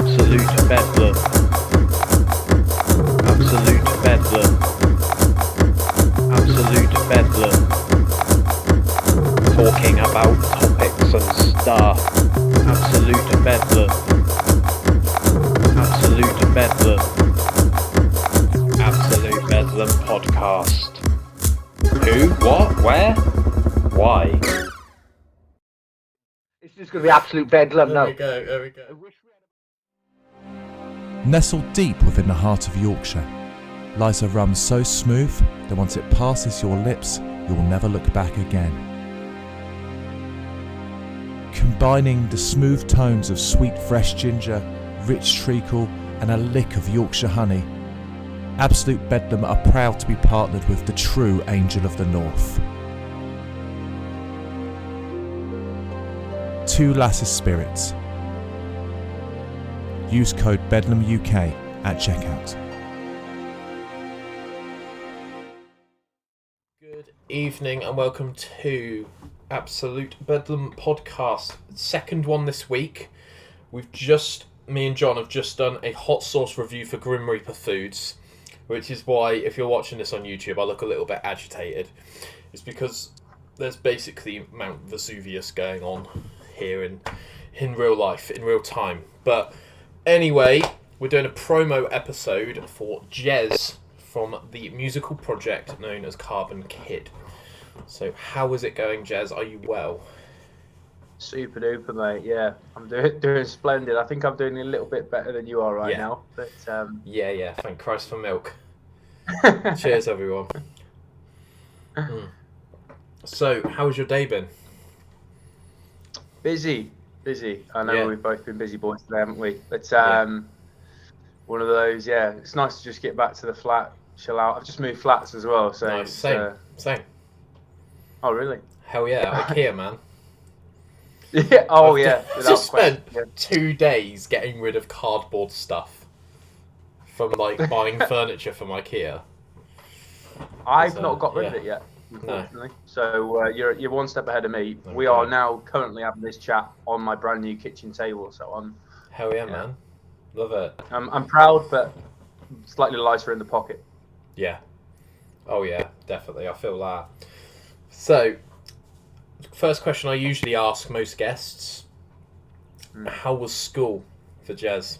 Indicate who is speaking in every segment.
Speaker 1: Absolute Bedlam. Absolute Bedlam. Absolute Bedlam. Talking about topics and stuff. Absolute Bedlam. Absolute Bedlam. Absolute Bedlam podcast. Who? What? Where? Why?
Speaker 2: It's just going to be absolute bedlam now.
Speaker 3: There we go.
Speaker 4: Nestled deep within the heart of Yorkshire lies a rum so smooth that once it passes your lips, you'll never look back again. Combining the smooth tones of sweet fresh ginger, rich treacle and a lick of Yorkshire honey, Absolute Bedlam are proud to be partnered with the true Angel of the North. Two Lasses Spirits. Use code BedlamUK at checkout.
Speaker 3: Good evening and welcome to Absolute Bedlam podcast. Second one this week. Me and John have just done a hot sauce review for Grim Reaper Foods, which is why, if you're watching this on YouTube, I look a little bit agitated. It's because there's basically Mount Vesuvius going on here in real life, in real time. But anyway, we're doing a promo episode for Jezz from the musical project known as Carbon Kid. So how is it going, Jezz? Are you well?
Speaker 2: Super duper, mate. Yeah, I'm doing splendid. I think I'm doing a little bit better than you are right now. But
Speaker 3: Yeah. Thank Christ for milk. Cheers, everyone. So, how has your day been?
Speaker 2: Busy. I know we've both been busy boys today, haven't we? But one of those. Yeah, it's nice to just get back to the flat, chill out. I've just moved flats as well, so
Speaker 3: nice. Same.
Speaker 2: Oh, really?
Speaker 3: Hell yeah, IKEA, man.
Speaker 2: Yeah. Oh, yeah.
Speaker 3: Just spent 2 days getting rid of cardboard stuff from buying furniture from IKEA.
Speaker 2: I've not got rid of it yet, unfortunately. No. So you're one step ahead of me. Okay. We are now currently having this chat on my brand new kitchen table. So I'm.
Speaker 3: Hell yeah, man! Love it.
Speaker 2: I'm proud, but slightly lighter in the pocket.
Speaker 3: Yeah. Oh yeah, definitely. I feel that. So. First question I usually ask most guests: how was school for Jezz?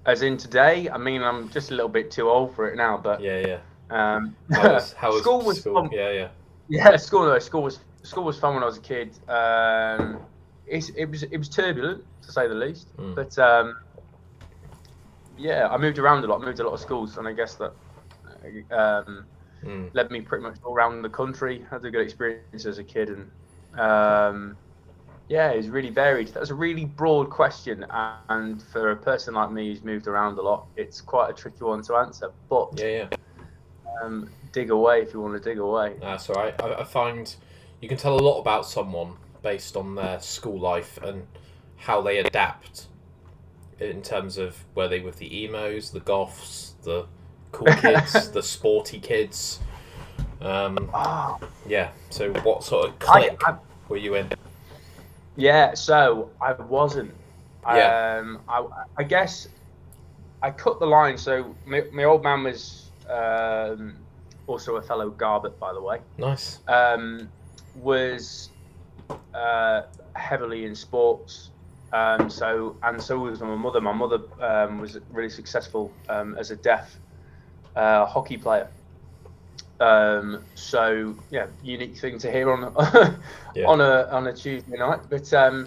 Speaker 2: As in today? I mean, I'm just a little bit too old for it now, but
Speaker 3: yeah. How was
Speaker 2: school? Was fun.
Speaker 3: Yeah.
Speaker 2: School was fun when I was a kid. It was turbulent to say the least, but I moved around a lot. Moved a lot of schools, and I guess that. Led me pretty much all around the country. Had a good experience as a kid, and it was really varied. That was a really broad question, and for a person like me who's moved around a lot, it's quite a tricky one to answer. But dig away if you want to dig away.
Speaker 3: That's all right. I find you can tell a lot about someone based on their school life and how they adapt in terms of were they with the emos, the goths, the cool kids, the sporty kids. So what sort of clique were you in?
Speaker 2: Yeah, so I wasn't. I guess I cut the line. So my old man was also a fellow Garbett, by the way.
Speaker 3: Nice.
Speaker 2: Was heavily in sports. So was my mother. My mother was really successful as a deaf hockey player. Unique thing to hear on a Tuesday night. But so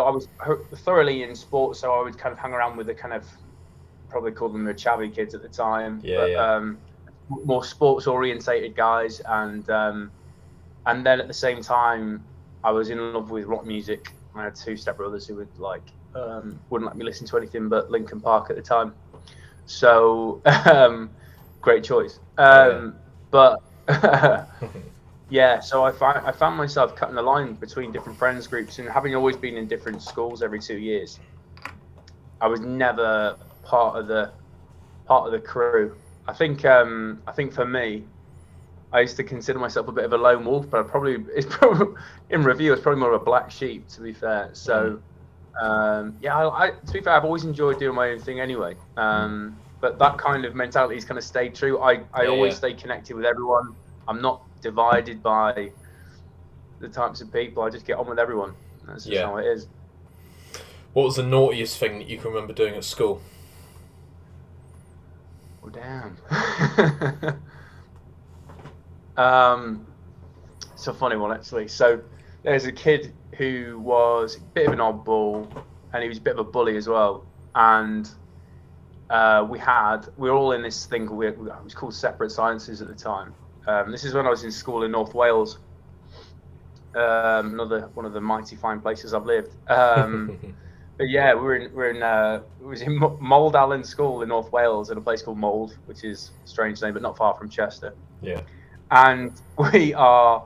Speaker 2: I was thoroughly in sports. So I would kind of hang around with the kind of probably call them the chavvy kids at the time. More sports orientated guys, and then at the same time I was in love with rock music. I had two stepbrothers who would wouldn't let me listen to anything but Linkin Park at the time. So, great choice. But so I found myself cutting the line between different friends groups, and having always been in different schools every 2 years, I was never part of the crew. I think for me, I used to consider myself a bit of a lone wolf, but it's probably in review, it's probably more of a black sheep, to be fair. So I to be fair, I've always enjoyed doing my own thing anyway. But that kind of mentality has kind of stayed true. I always stay connected with everyone. I'm not divided by the types of people. I just get on with everyone. That's just how it is.
Speaker 3: What was the naughtiest thing that you can remember doing at school?
Speaker 2: Oh, damn. It's a funny one, actually. So there's a kid who was a bit of an oddball, and he was a bit of a bully as well. And we were all in this thing it was called Separate Sciences at the time. This is when I was in school in North Wales. Another one of the mighty fine places I've lived. But yeah, it was in Mold Allen School in North Wales, in a place called Mold, which is a strange name, but not far from Chester.
Speaker 3: Yeah.
Speaker 2: And we are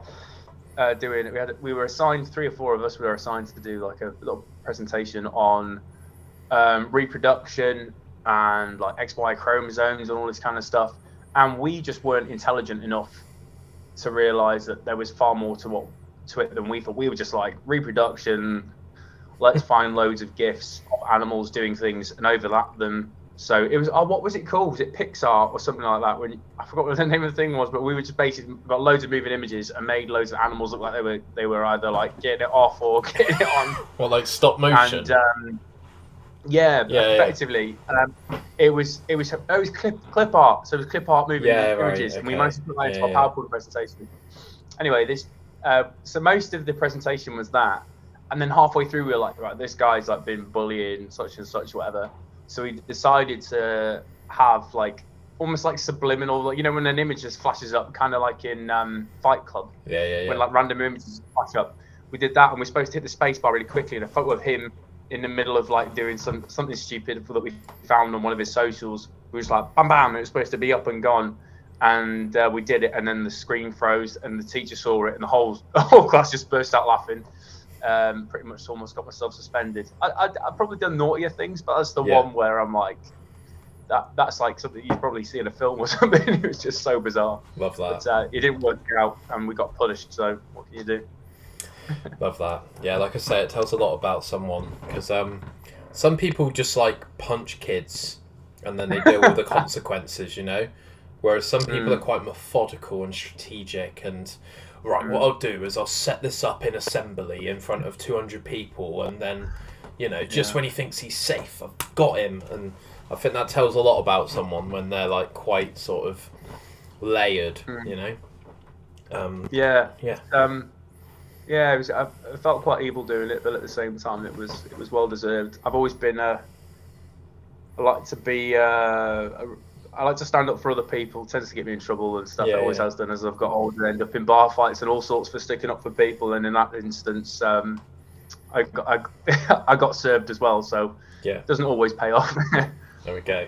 Speaker 2: we were assigned, 3 or 4 of us were assigned to do like a little presentation on reproduction and like XY chromosomes and all this kind of stuff. And we just weren't intelligent enough to realize that there was far more to it than we thought. We were just like, reproduction, let's find loads of GIFs of animals doing things and overlap them. So it was, what was it called? Was it Pixar or something like that? I forgot what the name of the thing was, but we were just basically got loads of moving images and made loads of animals look like they were either like getting it off or getting it on.
Speaker 3: Well, like stop motion.
Speaker 2: And effectively, it was clip art. So it was clip art moving images, and we managed to put that into our PowerPoint presentation. Anyway, so most of the presentation was that, and then halfway through we were like, right, this guy's like been bullying such and such, whatever. So we decided to have like almost like subliminal, like, when an image just flashes up, kind of like in Fight Club. When like random images flash up. We did that, and we're supposed to hit the space bar really quickly, and a photo of him in the middle of like doing something stupid that we found on one of his socials. We was like, bam, bam, it was supposed to be up and gone. And we did it, and then the screen froze, and the teacher saw it, and the whole class just burst out laughing. Pretty much almost got myself suspended. I've probably done naughtier things, but that's the one where I'm like, that's like something you'd probably see in a film or something. It was just so bizarre.
Speaker 3: Love that.
Speaker 2: But it didn't work out, and we got punished, so what can you do?
Speaker 3: Love that. Yeah, like I say, it tells a lot about someone, because some people just like punch kids and then they deal with the consequences, whereas some people are quite methodical and strategic and right, what I'll do is I'll set this up in assembly in front of 200 people, and then just when he thinks he's safe, I've got him. And I think that tells a lot about someone when they're like quite sort of layered.
Speaker 2: Yeah, I felt quite evil doing it, but at the same time, it was well deserved. I've always been I like to stand up for other people. It tends to get me in trouble and stuff. It always has done as I've got older. End up in bar fights and all sorts for sticking up for people. And in that instance, I got served as well. So it doesn't always pay off.
Speaker 3: There we go.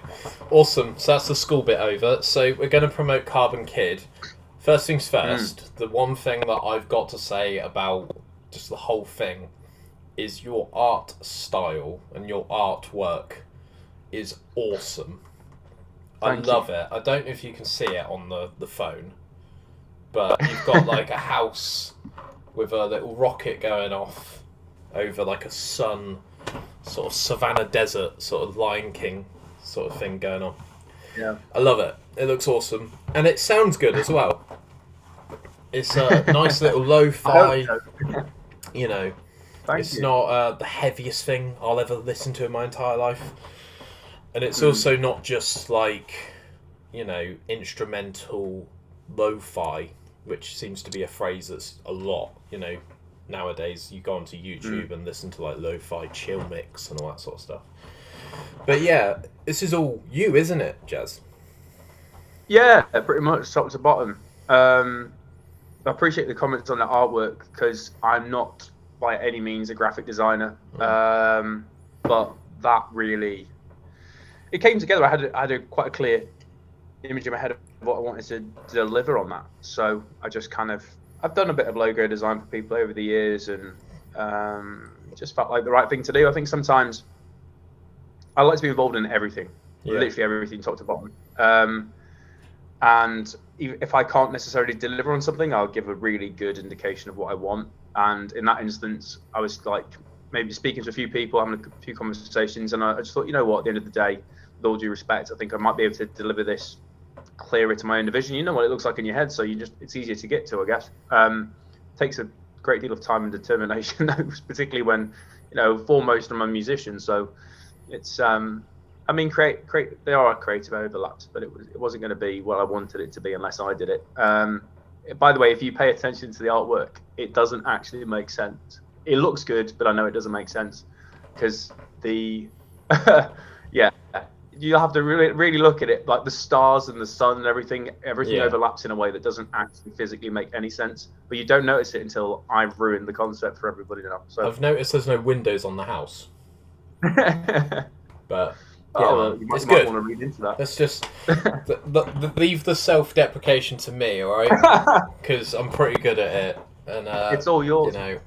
Speaker 3: Awesome. So that's the school bit over. So we're going to promote Carbon Kid. First things first, the one thing that I've got to say about just the whole thing is your art style and your artwork is awesome. I love it. I don't know if you can see it on the phone, but you've got like a house with a little rocket going off over like a sun, sort of savannah desert, sort of Lion King sort of thing going on.
Speaker 2: Yeah.
Speaker 3: I love it. It looks awesome. And it sounds good as well. It's a nice little lo-fi, It's not the heaviest thing I'll ever listen to in my entire life. And it's also not just like, instrumental lo-fi, which seems to be a phrase that's a lot, nowadays you go onto YouTube and listen to like lo-fi chill mix and all that sort of stuff. But yeah, this is all you, isn't it, Jezz? Yeah,
Speaker 2: pretty much top to bottom. I appreciate the comments on the artwork because I'm not by any means a graphic designer, but that really it came together. I had quite a clear image in my head of what I wanted to deliver on that. So I just I've done a bit of logo design for people over the years, and it just felt like the right thing to do. I think sometimes I like to be involved in everything, literally everything, top to bottom. And if I can't necessarily deliver on something, I'll give a really good indication of what I want. And in that instance, I was like, maybe speaking to a few people, having a few conversations, and I just thought, you know what, at the end of the day, with all due respect, I think I might be able to deliver this clearer to my own division. You know what it looks like in your head, so it's easier to get to, I guess. Takes a great deal of time and determination, particularly when, foremost I'm a musician, so it's I mean, there are creative overlaps, but it wasn't going to be what I wanted it to be unless I did it. By the way, if you pay attention to the artwork, it doesn't actually make sense. It looks good, but I know it doesn't make sense because yeah, you have to really look at it. Like the stars and the sun and everything overlaps in a way that doesn't actually physically make any sense. But you don't notice it until I've ruined the concept for everybody now. So
Speaker 3: I've noticed there's no windows on the house, but. Yeah,
Speaker 2: you might
Speaker 3: good.
Speaker 2: want to read into that.
Speaker 3: Let's just leave the self-deprecation to me, all right? Because I'm pretty good at it, and
Speaker 2: it's all yours.
Speaker 3: I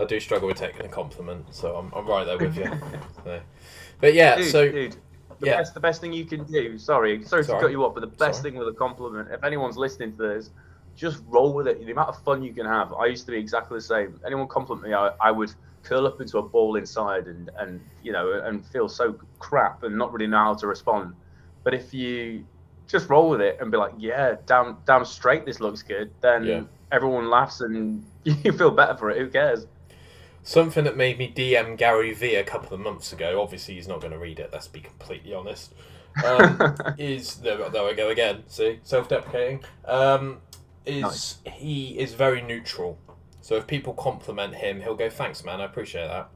Speaker 3: do struggle with taking a compliment, so I'm right there with you. So. But yeah,
Speaker 2: dude, the best thing you can do. Sorry to cut you off, but the best thing with a compliment, if anyone's listening to this, just roll with it. The amount of fun you can have. I used to be exactly the same. Anyone compliment me, I would curl up into a ball inside and feel so crap and not really know how to respond. But if you just roll with it and be like, yeah, damn straight, this looks good, then everyone laughs and you feel better for it. Who cares?
Speaker 3: Something that made me DM Gary V a couple of months ago, obviously he's not going to read it, let's be completely honest, is, there I go again, see, self-deprecating, nice. He is very neutral. So if people compliment him, he'll go, thanks, man, I appreciate that.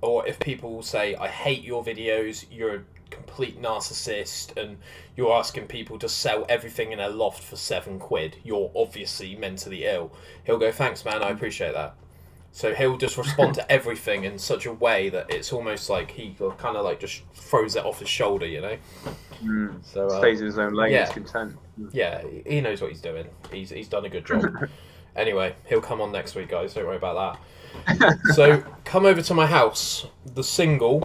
Speaker 3: Or if people say, I hate your videos, you're a complete narcissist, and you're asking people to sell everything in their loft for £7, you're obviously mentally ill. He'll go, thanks, man, I appreciate that. So he'll just respond to everything in such a way that it's almost like he kind of like just throws it off his shoulder, So
Speaker 2: stays in his own lane, he's content.
Speaker 3: Yeah, he knows what he's doing. He's done a good job. Anyway, he'll come on next week, guys. Don't worry about that. So, come over to my house. The single,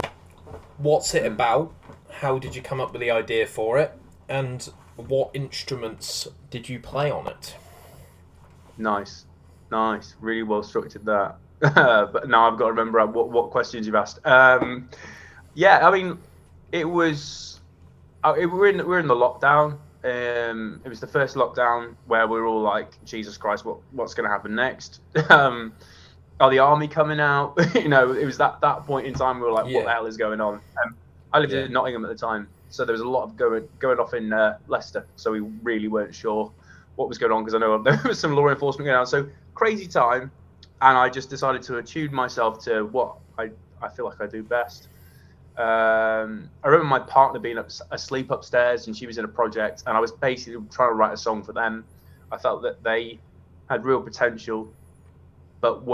Speaker 3: what's it about? How did you come up with the idea for it? And what instruments did you play on it?
Speaker 2: Nice. Really well structured that. But now I've got to remember what questions you've asked. Yeah, I mean, it was... we're in the lockdown. It was the first lockdown where we were all like, Jesus Christ, what's going to happen next? Are the army coming out? It was that point in time we were like, what the hell is going on? I lived in Nottingham at the time, so there was a lot of going off in Leicester, so we really weren't sure what was going on, because I know there was some law enforcement going on. So crazy time, and I just decided to attune myself to what I feel like I do best. I remember my partner being asleep upstairs, and she was in a project, and I was basically trying to write a song for them. I felt that they had real potential, but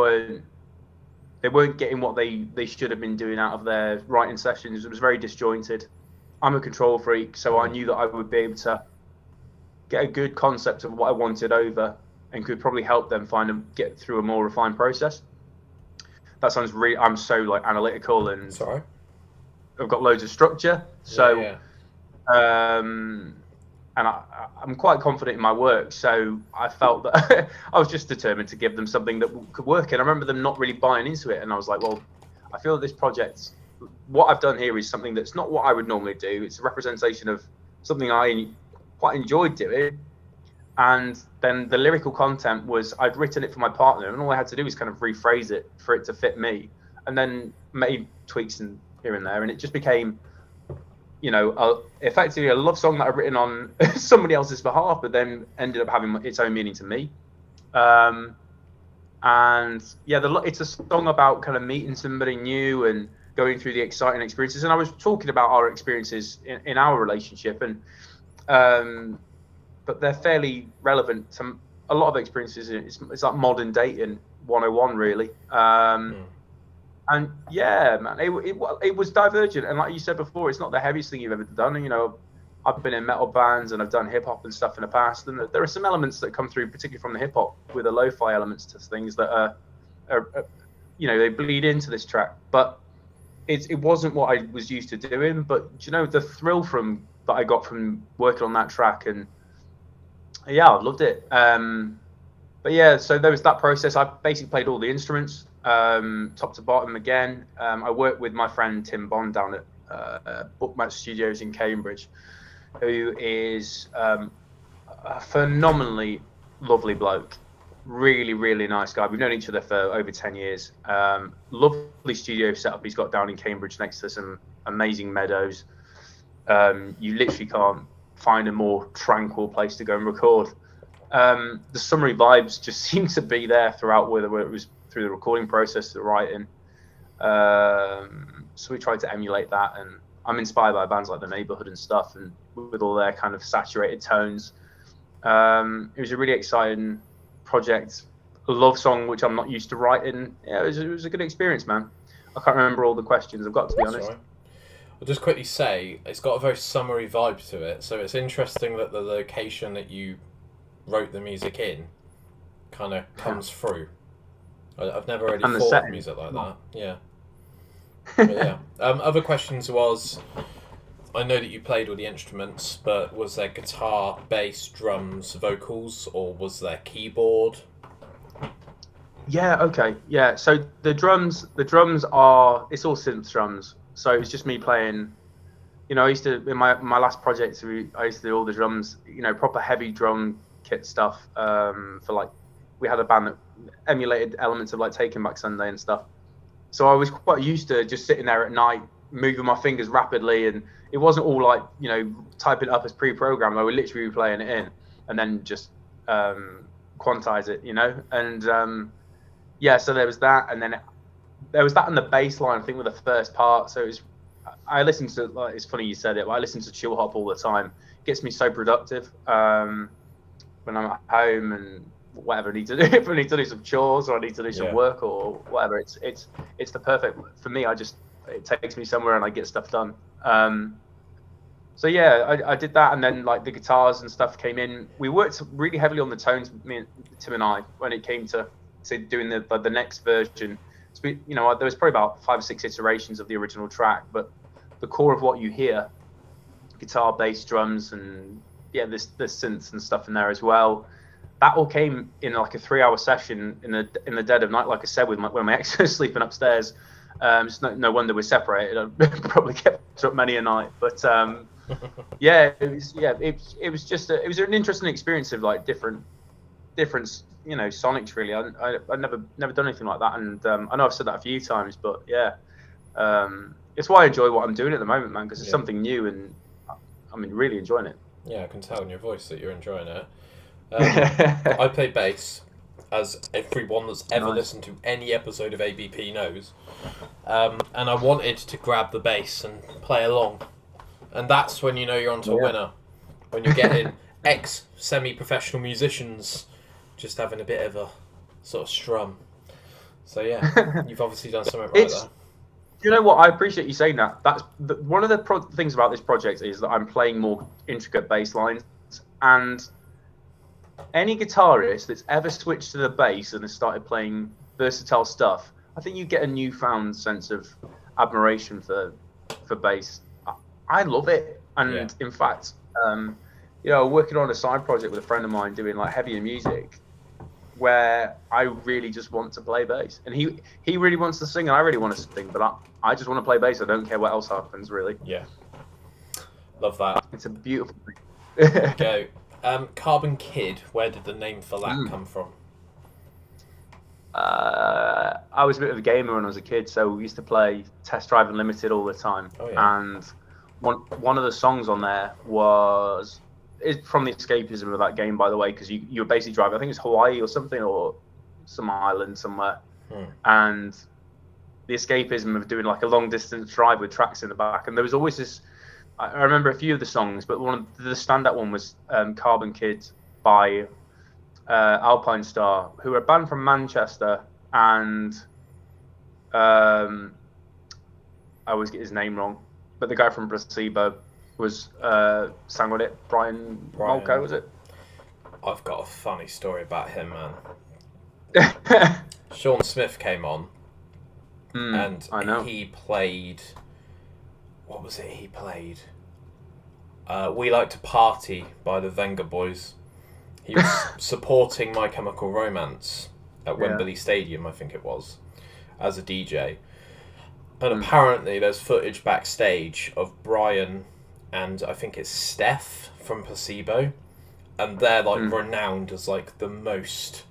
Speaker 2: they weren't getting what they should have been doing out of their writing sessions. It was very disjointed. I'm a control freak, so I knew that I would be able to get a good concept of what I wanted over, and could probably help them get through a more refined process. That sounds really... I'm so analytical, and
Speaker 3: sorry.
Speaker 2: I've got loads of structure, so and I'm quite confident in my work, so I felt that I was just determined to give them something that could work. And I remember them not really buying into it, and I was like, well, I feel that this project, what I've done here is something that's not what I would normally do. It's a representation of something I quite enjoyed doing. And then the lyrical content was, I'd written it for my partner, and all I had to do was kind of rephrase it for it to fit me, and then made tweaks and here and there, and it just became, effectively a love song that I've written on somebody else's behalf, but then ended up having its own meaning to me. And it's a song about kind of meeting somebody new and going through the exciting experiences. And I was talking about our experiences in our relationship, and but they're fairly relevant to a lot of experiences. It's like modern dating 101, really. And yeah, man, it was divergent. And like you said before, it's not the heaviest thing you've ever done. I've been in metal bands and I've done hip hop and stuff in the past. And there are some elements that come through, particularly from the hip hop, with the lo-fi elements to things that are they bleed into this track. But it wasn't what I was used to doing. But the thrill that I got from working on that track, and I loved it. But yeah, so there was that process. I basically played all the instruments. top to bottom again. I worked with my friend Tim Bond down at Bookmatch Studios in Cambridge, who is a phenomenally lovely bloke. Really, really nice guy. We've known each other for over 10 years. Lovely studio setup he's got down in Cambridge next to some amazing meadows. You literally can't find a more tranquil place to go and record. The summery vibes just seem to be there throughout, whether it was through the recording process, the writing. So we tried to emulate that, and I'm inspired by bands like The Neighbourhood and stuff, and with all their kind of saturated tones. It was a really exciting project, a love song which I'm not used to writing. Yeah, it was a good experience, man. I can't remember all the questions, I've got to be honest.
Speaker 3: Right. I'll just quickly say, it's got a very summery vibe to it, so it's interesting that the location that you wrote the music in kind of comes through. I've never really thought of music like that. Yeah. But yeah. Other questions was, I know that you played all the instruments, but was there guitar, bass, drums, vocals, or was there keyboard?
Speaker 2: Yeah, okay. Yeah, so the drums are, it's all synth drums. So it's just me playing, I used to, in my last project, I used to do all the drums, proper heavy drum kit stuff, for like, we had a band that emulated elements of like Taking Back Sunday and stuff. So I was quite used to just sitting there at night, moving my fingers rapidly, and it wasn't all like, typing it up as pre-programmed. I would literally be playing it in and then just quantize it, and yeah, so there was that, and then there was that on the bass line, I think, with the first part. So I listened to, like, it's funny you said it, but I listen to chill hop all the time. It gets me so productive when I'm at home and whatever I need to do. If I need to do some chores or I need to do some work or whatever, it's the perfect for me. It takes me somewhere and I get stuff done. So yeah, I did that, and then like the guitars and stuff came in. We worked really heavily on the tones, Tim and I, when it came to doing the next version. So there was probably about 5 or 6 iterations of the original track, but the core of what you hear, guitar, bass, drums, and yeah, there's synths and stuff in there as well. That all came in like a 3-hour session in the dead of night, like I said, when my ex was sleeping upstairs. It's no wonder we're separated. I probably kept up many a night, but yeah, it was an interesting experience of like different sonics really. I've never done anything like that, and I know I've said that a few times, but yeah, it's why I enjoy what I'm doing at the moment, man, because it's something new, and I'm really enjoying it.
Speaker 3: Yeah, I can tell in your voice that you're enjoying it. I play bass, as everyone that's ever listened to any episode of ABP knows, and I wanted to grab the bass and play along, and that's when you're onto a winner, when you're getting ex-semi-professional musicians just having a bit of a sort of strum. So yeah, you've obviously done something right there.
Speaker 2: You know what? I appreciate you saying that. That's one of the things about this project is that I'm playing more intricate bass lines, and any guitarist that's ever switched to the bass and has started playing versatile stuff, I think you get a newfound sense of admiration for bass. I love it, and in fact, working on a side project with a friend of mine doing like heavier music, where I really just want to play bass, and he really wants to sing, and I really want to sing, but I just want to play bass. I don't care what else happens, really.
Speaker 3: Yeah, love that.
Speaker 2: It's a beautiful thing.
Speaker 3: Go. Carbon Kid, where did the name for that come from?
Speaker 2: I was a bit of a gamer when I was a kid, so we used to play Test Drive Unlimited all the time.
Speaker 3: Oh, yeah.
Speaker 2: And one of the songs on there is from the escapism of that game, by the way, because you were basically driving, I think it's Hawaii or something, or some island somewhere, and the escapism of doing like a long distance drive with tracks in the back. And there was always this, I remember a few of the songs, but one of the standout one was Carbon Kid by Alpine Star, who are a band from Manchester, and I always get his name wrong, but the guy from Placebo was sang on it. Brian Molko, was it?
Speaker 3: I've got a funny story about him, man. Sean Smith came on, and he played. What was it he played? We Like to Party by the Venga Boys. He was supporting My Chemical Romance at Wembley Stadium, I think it was. as a DJ. And apparently there's footage backstage of Brian and I think it's Steph from Placebo, and they're like renowned as like the most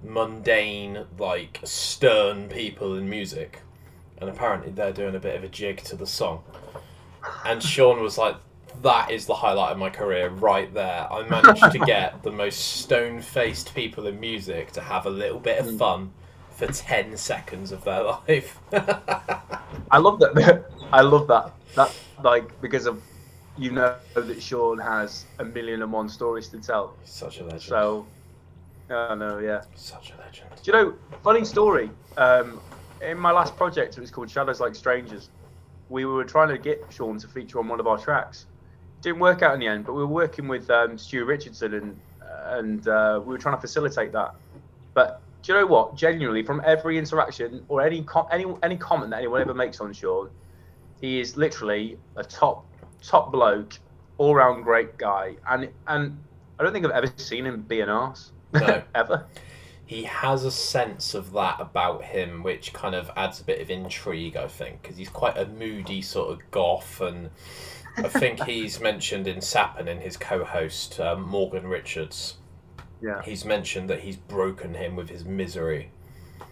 Speaker 3: mundane, like stern people in music, and apparently they're doing a bit of a jig to the song. And Sean was like, that is the highlight of my career right there. I managed to get the most stone-faced people in music to have a little bit of fun for 10 seconds of their life.
Speaker 2: I love that. I love that. That, like, because of, you know, that Sean has 1,000,001 stories to tell.
Speaker 3: He's such a legend.
Speaker 2: So, I know, yeah.
Speaker 3: Such a legend.
Speaker 2: Do you know, funny story, in my last project, it was called Shadows Like Strangers. We were trying to get Sean to feature on one of our tracks. Didn't work out in the end, but we were working with Stu Richardson, and we were trying to facilitate that. But do you know what? Genuinely, from every interaction or any comment that anyone ever makes on Sean, he is literally a top bloke, all round great guy, and I don't think I've ever seen him be an arse.
Speaker 3: No.
Speaker 2: Ever.
Speaker 3: He has a sense of that about him, which kind of adds a bit of intrigue, I think, because he's quite a moody sort of goth, and I think he's mentioned in Sappin, in his co-host, Morgan Richards.
Speaker 2: Yeah.
Speaker 3: He's mentioned that he's broken him with his misery.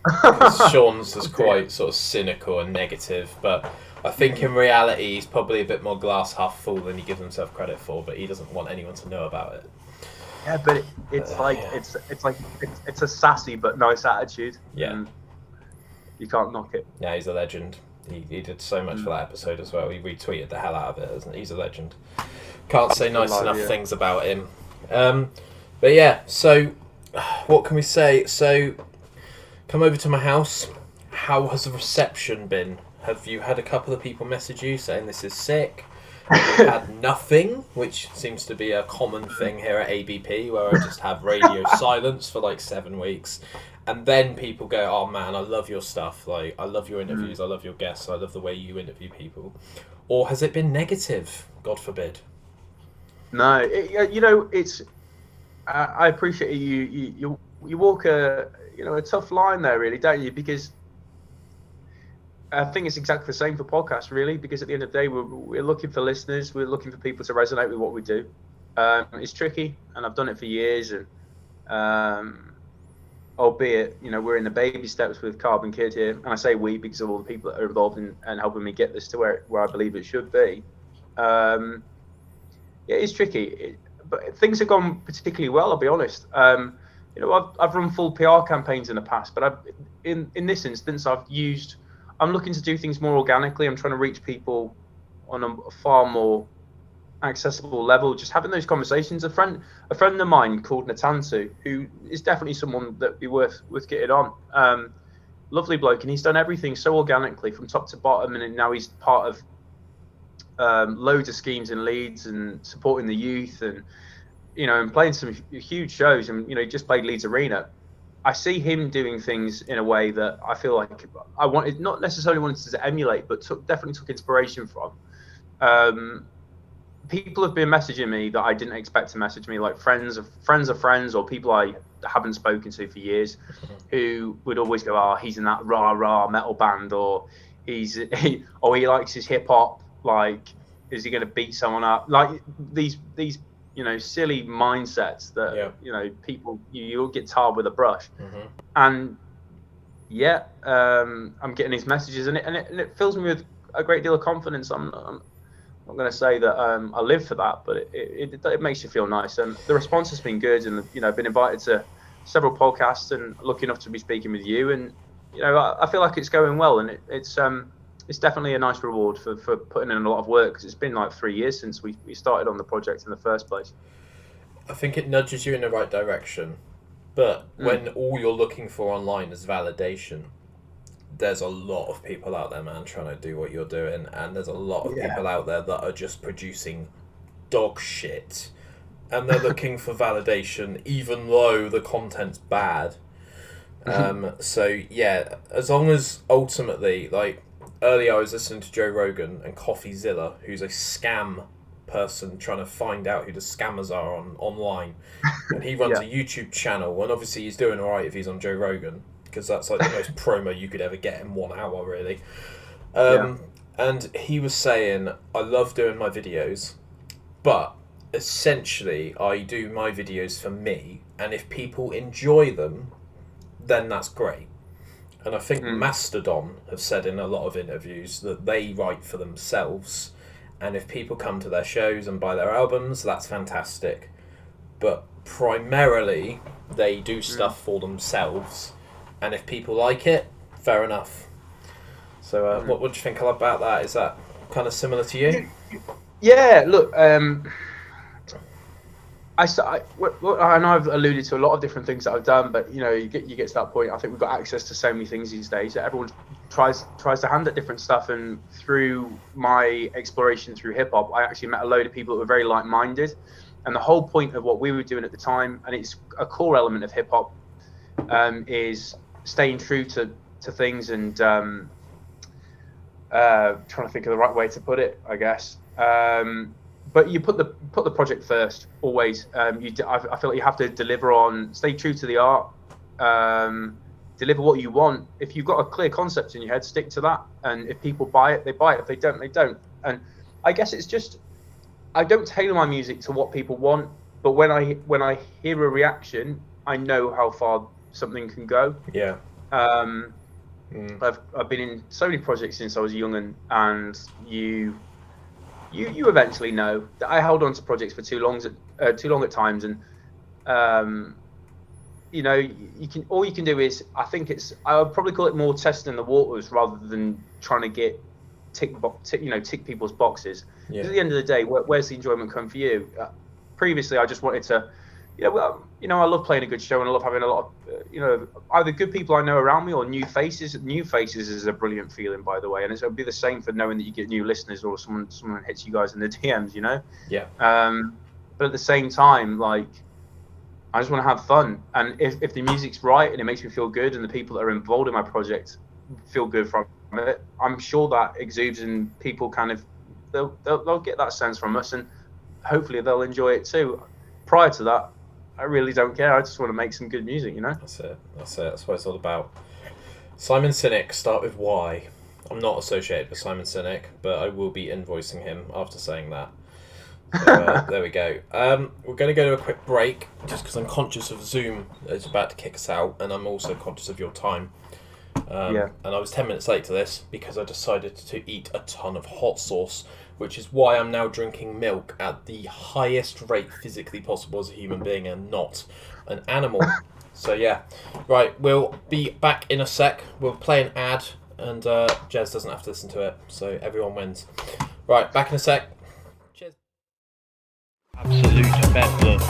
Speaker 3: Because Sean's is quite sort of cynical and negative, but I think in reality he's probably a bit more glass half full than he gives himself credit for, but he doesn't want anyone to know about it.
Speaker 2: Yeah, but it's it's a sassy but nice attitude.
Speaker 3: Yeah.
Speaker 2: And you can't knock it.
Speaker 3: Yeah, he's a legend. He did so much for that episode as well. He retweeted the hell out of it, isn't he? He's a legend. Can't say nice enough things about him. But yeah, so what can we say? So come over to my house. How has the reception been? Have you had a couple of people message you saying this is sick? Have you had nothing, which seems to be a common thing here at ABP, where I just have radio silence for like 7 weeks, and then people go, "Oh man, I love your stuff. Like, I love your interviews. I love your guests. I love the way you interview people." Or has it been negative? God forbid.
Speaker 2: No, you know, it's. I appreciate you walk a tough line there, really, don't you? Because I think it's exactly the same for podcasts, really, because at the end of the day, we're looking for listeners. We're looking for people to resonate with what we do. It's tricky, and I've done it for years. And albeit, you know, we're in the baby steps with Carbon Kid here, and I say we because of all the people that are involved in and helping me get this to where I believe it should be. Yeah, it's tricky, but things have gone particularly well. I'll be honest. You know, I've run full PR campaigns in the past, but in this instance, I'm looking to do things more organically. I'm trying to reach people on a far more accessible level. Just having those conversations. A friend of mine called Natantu, who is definitely someone that'd be worth getting on. Lovely bloke, and he's done everything so organically from top to bottom, and now he's part of loads of schemes in Leeds and supporting the youth, and you know, and playing some huge shows. And you know, he just played Leeds Arena. I see him doing things in a way that I feel like I wanted, not necessarily wanted to emulate, but definitely took inspiration from. People have been messaging me that I didn't expect to message me, like friends of friends, or people I haven't spoken to for years, who would always go, "Oh, he's in that rah metal band," or he likes his hip hop. Like, is he going to beat someone up? Like these you know, silly mindsets that you know, people you'll get tarred with a brush. And yeah, I'm getting these messages, and it fills me with a great deal of confidence. I'm not going to say that I live for that, but it makes you feel nice, and the response has been good. And you know, I've been invited to several podcasts, and lucky enough to be speaking with you, and you know, I feel like it's going well, and it's definitely a nice reward for putting in a lot of work, because it's been like 3 years since we started on the project in the first place.
Speaker 3: I think it nudges you in the right direction, but when all you're looking for online is validation, there's a lot of people out there, man, trying to do what you're doing, and there's a lot of people out there that are just producing dog shit, and they're looking for validation even though the content's bad. So yeah, as long as ultimately, like, earlier I was listening to Joe Rogan and CoffeeZilla, who's a scam person trying to find out who the scammers are online, and he runs a YouTube channel, and obviously he's doing alright if he's on Joe Rogan, because that's like the most promo you could ever get in 1 hour, really. And he was saying, I love doing my videos, but essentially I do my videos for me, and if people enjoy them, then that's great. And I think Mastodon have said in a lot of interviews that they write for themselves, and if people come to their shows and buy their albums, that's fantastic. But primarily, they do stuff for themselves, and if people like it, fair enough. So what do you think about that? Is that kind of similar to you?
Speaker 2: Yeah, look, I know I've alluded to a lot of different things that I've done, but you get to that point. I think we've got access to so many things these days that everyone tries to hand at different stuff. And through my exploration through hip hop, I actually met a load of people that were very like-minded. And the whole point of what we were doing at the time, and it's a core element of hip hop, is staying true to things and trying to think of the right way to put it, I guess. But you put the project first always. I feel like you have to stay true to the art, deliver what you want. If you've got a clear concept in your head, stick to that. And if people buy it, they buy it. If they don't, they don't. And I guess it's just, I don't tailor my music to what people want, but when I hear a reaction, I know how far something can go.
Speaker 3: Yeah.
Speaker 2: I've been in so many projects since I was young, and you eventually know that I held on to projects for too long at times, and you can do is, I would probably call it more testing the waters rather than trying to get tick people's boxes. Because at the end of the day, where's the enjoyment come for you? Previously, I just wanted to, I love playing a good show, and I love having a lot of, either good people I know around me or new faces. New faces is a brilliant feeling, by the way, and it'll be the same for knowing that you get new listeners or someone hits you guys in the DMs,
Speaker 3: Yeah.
Speaker 2: But at the same time, like, I just want to have fun, and if the music's right and it makes me feel good, and the people that are involved in my project feel good from it, I'm sure that exudes, and people kind of they'll get that sense from us, and hopefully they'll enjoy it too. Prior to that, I really don't care. I just want to make some good music,
Speaker 3: That's it. That's what it's all about. Simon Sinek, start with Y. I'm not associated with Simon Sinek, but I will be invoicing him after saying that. So, there we go. We're going to go to a quick break, just because I'm conscious of Zoom is about to kick us out, and I'm also conscious of your time. And I was 10 minutes late to this because I decided to eat a ton of hot sauce, which is why I'm now drinking milk at the highest rate physically possible as a human being and not an animal. So yeah, right, we'll be back in a sec. We'll play an ad, and Jezz doesn't have to listen to it, so everyone wins. Right, back in a sec. Cheers.
Speaker 1: Absolute Bedlam.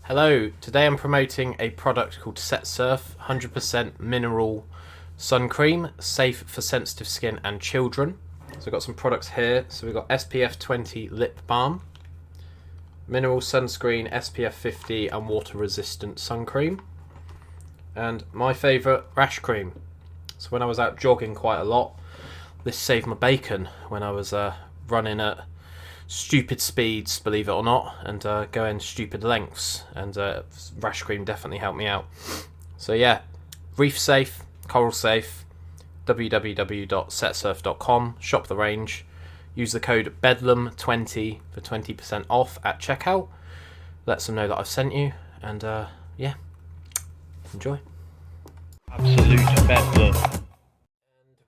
Speaker 3: Hello, today I'm promoting a product called Set Surf 100% mineral sun cream, safe for sensitive skin and children. So we've got some products here. So we've got SPF 20 lip balm, mineral sunscreen, SPF 50 and water resistant sun cream, and my favourite, rash cream. So when I was out jogging quite a lot, this saved my bacon when I was running at stupid speeds, believe it or not, and going stupid lengths, and rash cream definitely helped me out. So yeah, reef safe, coral safe, www.setsurf.com, shop the range, use the code Bedlam20 for 20% off at checkout. Let them know that I've sent you, and yeah, enjoy.
Speaker 1: Absolute Bedlam.
Speaker 3: And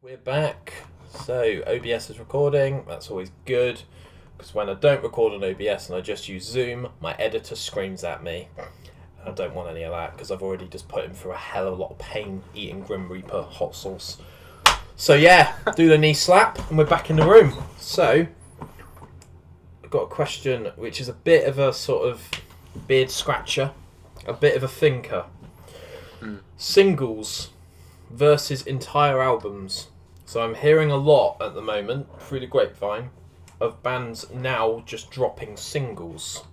Speaker 3: we're back. So OBS is recording, that's always good. Because when I don't record on OBS and I just use Zoom, my editor screams at me. And I don't want any of that because I've already just put him through a hell of a lot of pain eating Grim Reaper hot sauce. So yeah, do the knee slap and we're back in the room. So, I've got a question which is a bit of a sort of beard scratcher, a bit of a thinker. Singles versus entire albums. So I'm hearing a lot at the moment through the grapevine of bands now just dropping singles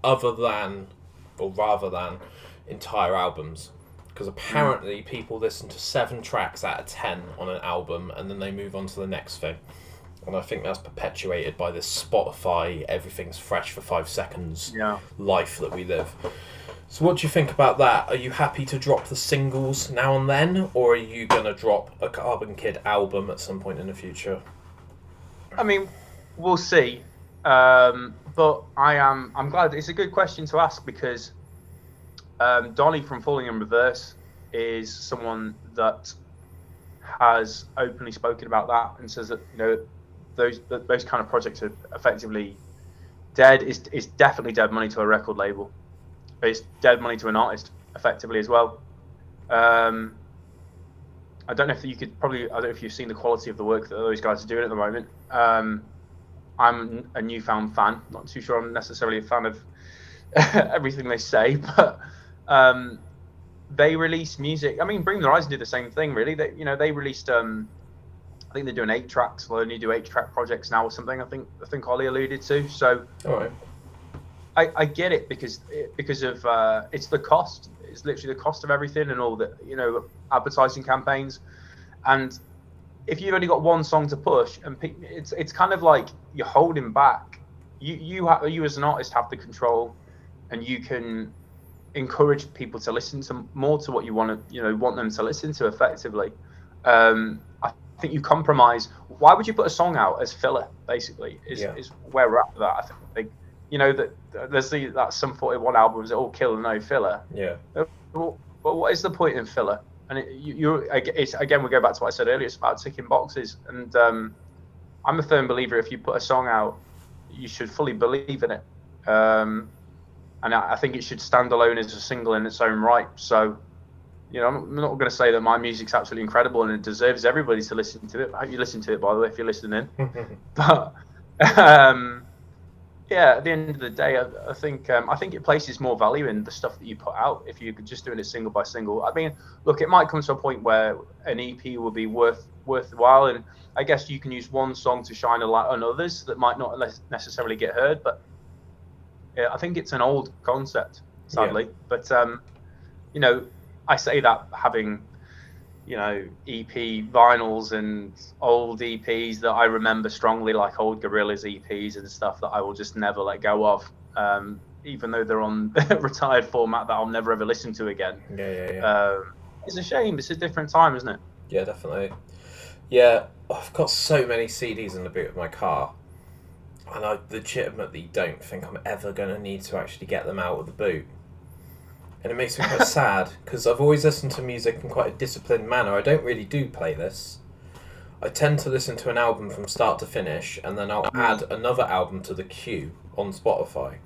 Speaker 3: rather than entire albums, because apparently people listen to 7 tracks out of 10 on an album and then they move on to the next thing. And I think that's perpetuated by this Spotify, everything's fresh for 5 seconds life that we live. So what do you think about that? Are you happy to drop the singles now and then, or are you going to drop a Carbon Kid album at some point in the future?
Speaker 2: I mean, we'll see. But I'm glad. It's a good question to ask, because Donnie from Falling in Reverse is someone that has openly spoken about that and says that, you know, those kind of projects are effectively dead. It's definitely dead money to a record label. It's dead money to an artist, effectively, as well. I don't know if you could probably. I don't know if you've seen the quality of the work that those guys are doing at the moment. I'm a newfound fan. Not too sure I'm necessarily a fan of everything they say, but they release music. I mean, Bring the Horizon did the same thing, really. They released. I think they're doing 8 tracks. They'll only do 8-track projects now or something. I think Ollie alluded to. So,
Speaker 3: all right.
Speaker 2: I get it because of it's the cost. It's literally the cost of everything and all the, you know, advertising campaigns. And if you've only got one song to push, and it's kind of like you're holding back. You as an artist have the control, and you can encourage people to listen to more to what you want them to listen to effectively. I think you compromise. Why would you put a song out as filler? Basically, is where we're at with that. I think, you know, that there's that Sum 41 albums that all kill and no filler.
Speaker 3: Yeah.
Speaker 2: Well, what is the point in filler? And again, we go back to what I said earlier. It's about ticking boxes. And I'm a firm believer. If you put a song out, you should fully believe in it. And I think it should stand alone as a single in its own right. So, you know, I'm not going to say that my music's absolutely incredible and it deserves everybody to listen to it. I hope you listen to it, by the way, if you're listening. But yeah, at the end of the day, I think it places more value in the stuff that you put out if you're just doing it single by single. I mean, look, it might come to a point where an EP will be worthwhile, and I guess you can use one song to shine a light on others that might not necessarily get heard. But yeah, I think it's an old concept, sadly. Yeah. But you know, I say that having, you know, EP vinyls and old EPs that I remember strongly, like old Gorillaz EPs and stuff that I will just never let go of, even though they're on retired format that I'll never ever listen to again.
Speaker 3: Yeah.
Speaker 2: It's a shame. It's a different time, isn't it?
Speaker 3: Yeah, definitely. Yeah, I've got so many CDs in the boot of my car, and I legitimately don't think I'm ever going to need to actually get them out of the boot. And it makes me quite sad, because I've always listened to music in quite a disciplined manner. I don't really do playlists. I tend to listen to an album from start to finish, and then I'll add another album to the queue on Spotify.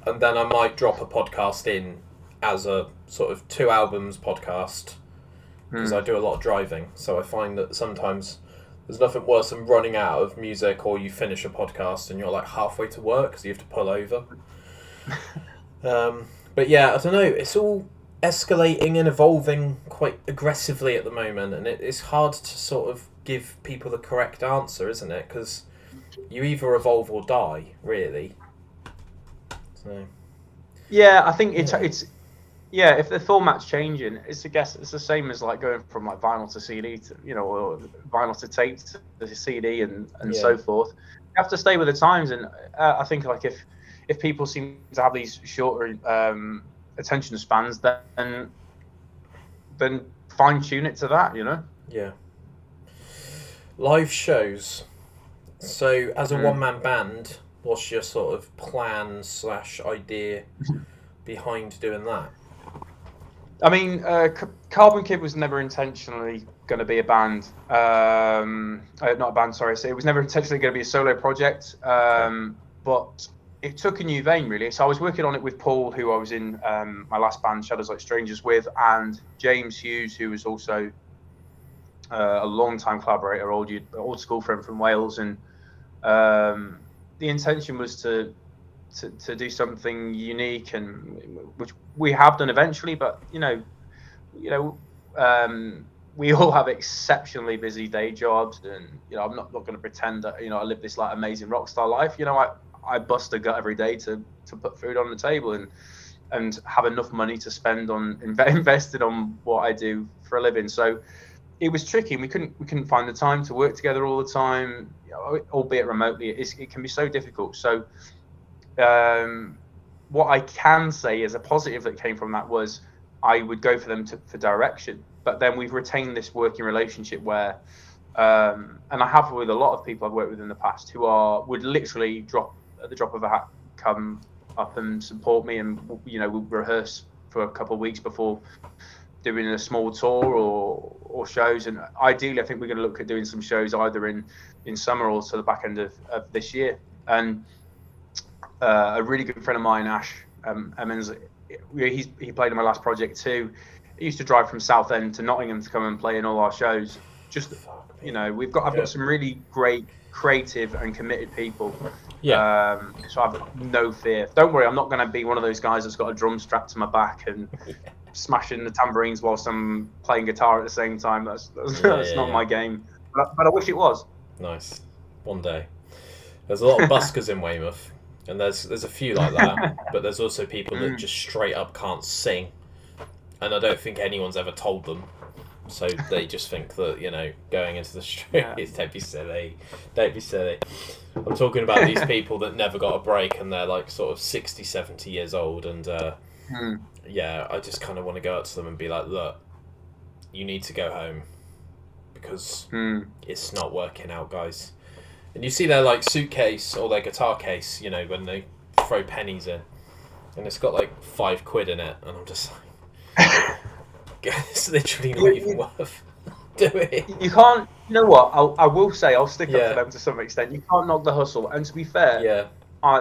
Speaker 3: And then I might drop a podcast in as a sort of 2 albums podcast, because I do a lot of driving. So I find that sometimes there's nothing worse than running out of music, or you finish a podcast and you're like halfway to work, so you have to pull over. But yeah, I don't know, it's all escalating and evolving quite aggressively at the moment, and it's hard to sort of give people the correct answer, isn't it? Because you either evolve or die, really. So.
Speaker 2: Yeah, I think it's if the format's changing, it's the same as like going from like vinyl to CD to, you know, or vinyl to tape to the CD and so forth. You have to stay with the times, and I think like if people seem to have these shorter attention spans, then fine tune it to that, you know?
Speaker 3: Yeah. Live shows. So, as a one-man band, what's your sort of plan / idea behind doing that?
Speaker 2: I mean, Carbon Kid was never intentionally going to be a band. Not a band, sorry. So it was never intentionally going to be a solo project. But it took a new vein, really. So I was working on it with Paul, who I was in my last band, Shadows Like Strangers, with, and James Hughes, who was also a long-time collaborator, old school friend from Wales. And the intention was to do something unique, and which we have done eventually. But we all have exceptionally busy day jobs, and I'm not going to pretend that I live this like amazing rock star life. I bust a gut every day to put food on the table and have enough money to spend on invested on what I do for a living. So it was tricky. We couldn't find the time to work together all the time, albeit remotely. It can be so difficult. So what I can say is a positive that came from that was I would go for them for direction, but then we've retained this working relationship where, and I have with a lot of people I've worked with in the past who would literally at the drop of a hat come up and support me, and we'll rehearse for a couple of weeks before doing a small tour or shows. And ideally, I think we're going to look at doing some shows either in summer or to the back end of this year. And a really good friend of mine, Ash Emmons, he played in my last project too. He used to drive from Southend to Nottingham to come and play in all our shows. Just I've got some really great, creative and committed people. Yeah. So I've no fear. Don't worry, I'm not going to be one of those guys that's got a drum strapped to my back and smashing the tambourines whilst I'm playing guitar at the same time. That's not my game. But I wish it was.
Speaker 3: Nice. One day. There's a lot of buskers in Weymouth, and there's a few like that. But there's also people that just straight up can't sing, and I don't think anyone's ever told them. So they just think that, going into the streets, don't be silly. I'm talking about these people that never got a break, and they're like sort of 60, 70 years old, and I just kind of want to go up to them and be like, look, you need to go home because it's not working out, guys. And you see their like suitcase or their guitar case, when they throw pennies in, and it's got like £5 in it, and I'm just like, it's literally not even worth doing.
Speaker 2: You can't. You know what? I will say I'll stick up for them to some extent. You can't knock the hustle. And to be fair,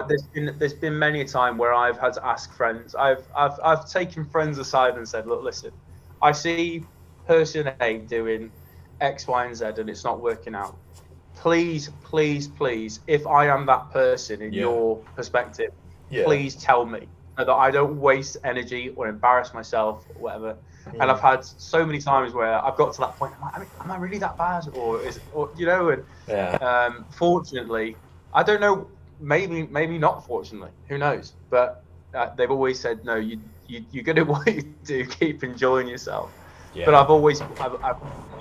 Speaker 2: there's been many a time where I've had to ask friends. I've taken friends aside and said, look, listen, I see person A doing X, Y, and Z, and it's not working out. Please, please, please, if I am that person in your perspective, please tell me so that I don't waste energy or embarrass myself or whatever. And I've had so many times where I've got to that point. Am I really that bad, fortunately, I don't know. Maybe not. Fortunately, who knows? But they've always said, no, you're good at what you do. Keep enjoying yourself. Yeah. But I've always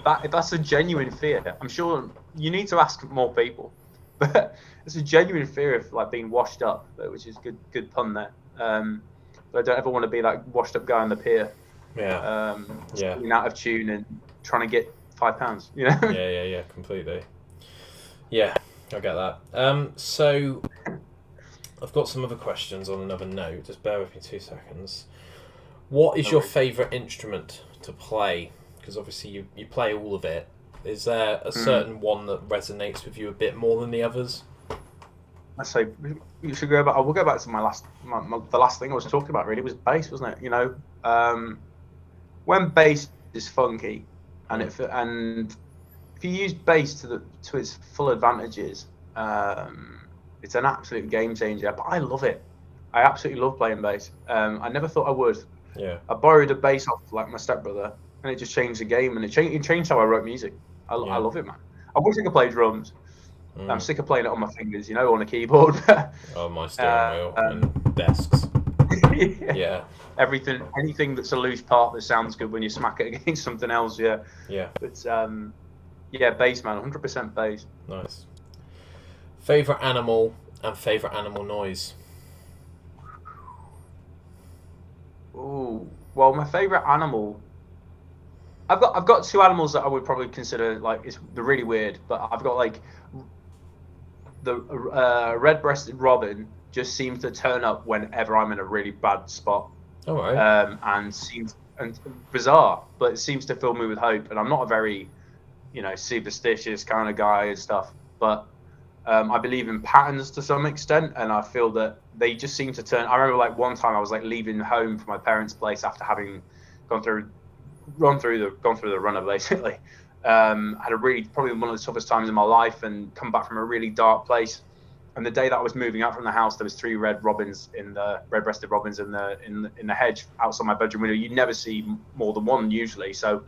Speaker 2: that's a genuine fear. I'm sure you need to ask more people, but it's a genuine fear of like being washed up, which is good pun there. But I don't ever want to be that washed up guy on the pier. Being out of tune and trying to get £5.
Speaker 3: Yeah, completely. Yeah, I get that. So I've got some other questions on another note. Just bear with me 2 seconds. What is your favourite instrument to play? Because obviously you play all of it. Is there a certain one that resonates with you a bit more than the others?
Speaker 2: I say you should go back. I will go back to the last thing I was talking about. Really, was bass, wasn't it? When bass is funky, and if you use bass to its full advantages, it's an absolute game changer. But I love it. I absolutely love playing bass. I never thought I would.
Speaker 3: Yeah.
Speaker 2: I borrowed a bass off like my stepbrother, and it just changed the game, and it changed how I wrote music. I love it, man. I wish I could play drums. I'm sick of playing it on my fingers, on a keyboard.
Speaker 3: Oh, my steering wheel and desks. Yeah.
Speaker 2: Anything that's a loose part that sounds good when you smack it against something else. Yeah. But bass, man, 100% bass.
Speaker 3: Nice. Favorite animal and favorite animal noise.
Speaker 2: Ooh, well, my favorite animal. I've got two animals that I would probably consider they're really weird, but I've got like the red-breasted robin just seems to turn up whenever I'm in a really bad spot.
Speaker 3: All right.
Speaker 2: And bizarre, but it seems to fill me with hope. And I'm not a very, superstitious kind of guy and stuff, but I believe in patterns to some extent, and I feel that they just seem to turn. I remember one time I was leaving home from my parents' place after having gone through the runner basically. Had probably one of the toughest times in my life, and come back from a really dark place. And the day that I was moving out from the house, there was 3 red-breasted robins in the hedge outside my bedroom window. You never see more than one usually. So,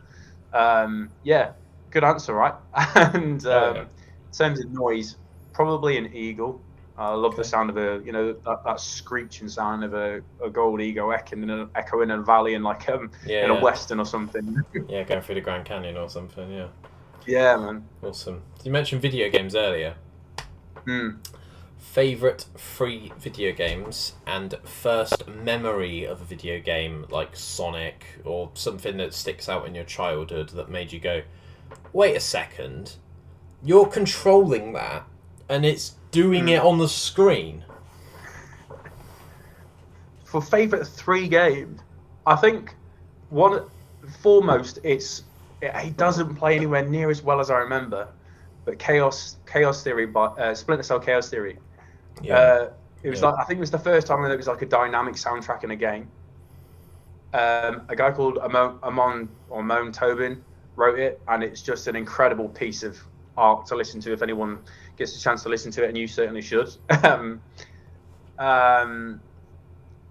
Speaker 2: good answer, right? And in terms of noise, probably an eagle. I love the sound of that screeching sound of a gold eagle echoing in a valley in like in a western or something.
Speaker 3: Yeah, going through the Grand Canyon or something. Yeah.
Speaker 2: Yeah, man.
Speaker 3: Awesome. You mentioned video games earlier. Favorite free video games and first memory of a video game like Sonic or something that sticks out in your childhood that made you go, wait a second, you're controlling that and it's doing it on the screen.
Speaker 2: For favourite 3 games, I think foremost it doesn't play anywhere near as well as I remember, but Chaos Theory, Splinter Cell Chaos Theory.
Speaker 3: Yeah.
Speaker 2: It was I think it was the first time that it was like a dynamic soundtrack in a game. A guy called Amon Tobin wrote it, and it's just an incredible piece of art to listen to if anyone gets a chance to listen to it, and you certainly should.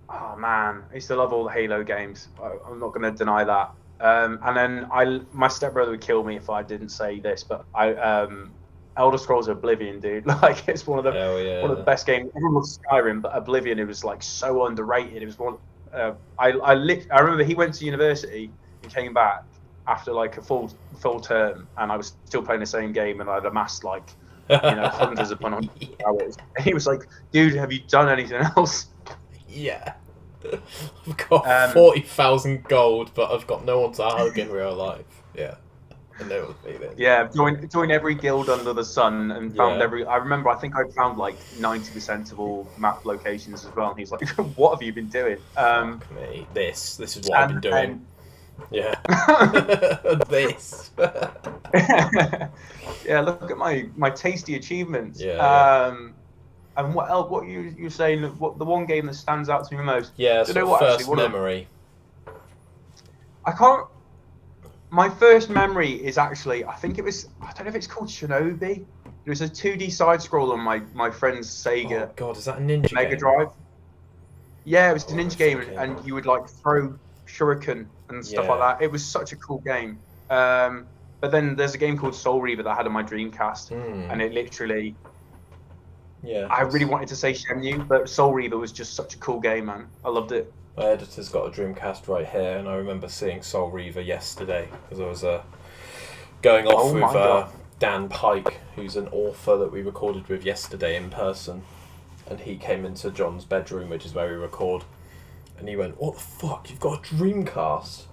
Speaker 2: Oh man, I used to love all the Halo games. I'm not going to deny that. And then my stepbrother would kill me if I didn't say this, but Elder Scrolls Oblivion, dude. Like, it's one of the best games. Everyone loves Skyrim, but Oblivion, it was like so underrated. It was one. I remember he went to university and came back after like a full term, and I was still playing the same game, and I'd amassed like hundreds upon hundreds of hours. And he was like, "Dude, have you done anything else?"
Speaker 3: Yeah. I've got 40,000 gold, but I've got no one to hug in real life. Yeah. I know the feeling.
Speaker 2: Yeah, joined every guild under the sun and found I remember, I think I found like 90% of all map locations as well. And he's like, "What have you been doing?"
Speaker 3: Fuck me. This is what I've been doing. Yeah. This.
Speaker 2: Yeah, look at my tasty achievements.
Speaker 3: Yeah.
Speaker 2: And what else? What you saying? What the one game that stands out to me most?
Speaker 3: Yeah, first memory.
Speaker 2: I can't. My first memory is actually, I don't know if it's called Shinobi. It was a 2D side scroll on my friend's Sega.
Speaker 3: Oh God, is that a ninja
Speaker 2: Mega
Speaker 3: game?
Speaker 2: Drive? Yeah, it was a ninja game, and you would like throw shuriken and stuff like that. It was such a cool game. But then there's a game called Soul Reaver that I had on my Dreamcast, and it literally.
Speaker 3: Yeah.
Speaker 2: I really wanted to say Shenmue, but Soul Reaver was just such a cool game, man. I loved it.
Speaker 3: My editor's got a Dreamcast right here, and I remember seeing Soul Reaver yesterday because I was going off with Dan Pike, who's an author that we recorded with yesterday in person, and he came into John's bedroom, which is where we record, and he went, "What the fuck? You've got a Dreamcast?"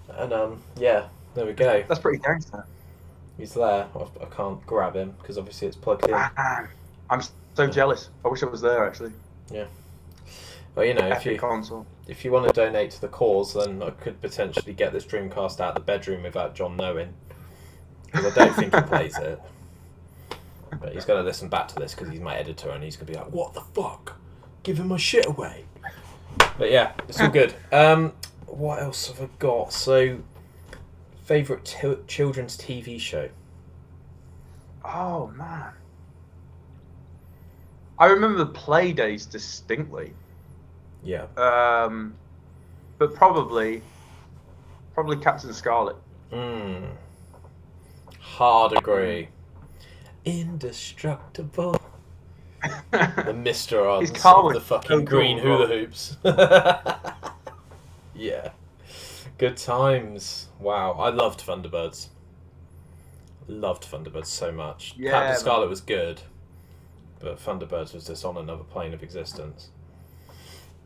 Speaker 3: And there we go.
Speaker 2: That's pretty gangster.
Speaker 3: He's there. I can't grab him because obviously it's plugged in.
Speaker 2: I'm so jealous. I wish I was there, actually.
Speaker 3: Yeah. Well, if you want to donate to the cause, then I could potentially get this Dreamcast out of the bedroom without John knowing. Because I don't think he plays it. But he's going to listen back to this because he's my editor and he's going to be like, "What the fuck? Giving my shit away." But yeah, it's all good. What else have I got? So, favourite children's TV show?
Speaker 2: Oh, man. I remember the Play Days distinctly.
Speaker 3: Yeah.
Speaker 2: But probably Captain Scarlet.
Speaker 3: Hard agree. Indestructible. The Mr. Arms of the fucking green hula hoops. Yeah. Good times. Wow. I loved Thunderbirds. Loved Thunderbirds so much.
Speaker 2: Yeah,
Speaker 3: Captain Scarlet was good. But Thunderbirds was just on another plane of existence.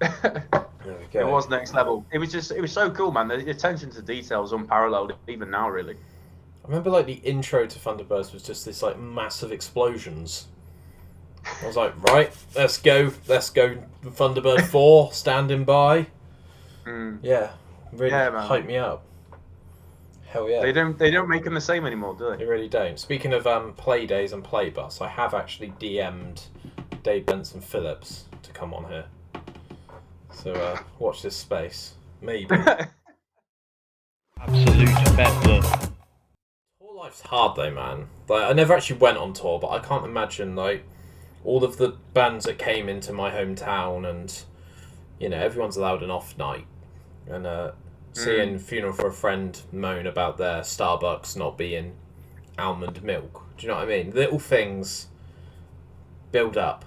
Speaker 3: There we go.
Speaker 2: It was next level. It was so cool, man. The attention to detail was unparalleled even now, really.
Speaker 3: I remember like the intro to Thunderbirds was just this like massive explosions. I was like, right, let's go Thunderbird 4, standing by. Yeah, really hype me up. Hell yeah.
Speaker 2: They don't make them the same anymore, do they?
Speaker 3: They really don't. Speaking of Play Days and Play Bus, I have actually DM'd Dave Benson Phillips to come on here. So watch this space. Maybe.
Speaker 1: Absolute bedlam.
Speaker 3: Tour life's hard though, man. Like, I never actually went on tour, but I can't imagine like all of the bands that came into my hometown, and everyone's allowed an off night, and seeing Funeral for a Friend moan about their Starbucks not being almond milk. Do you know what I mean? Little things build up,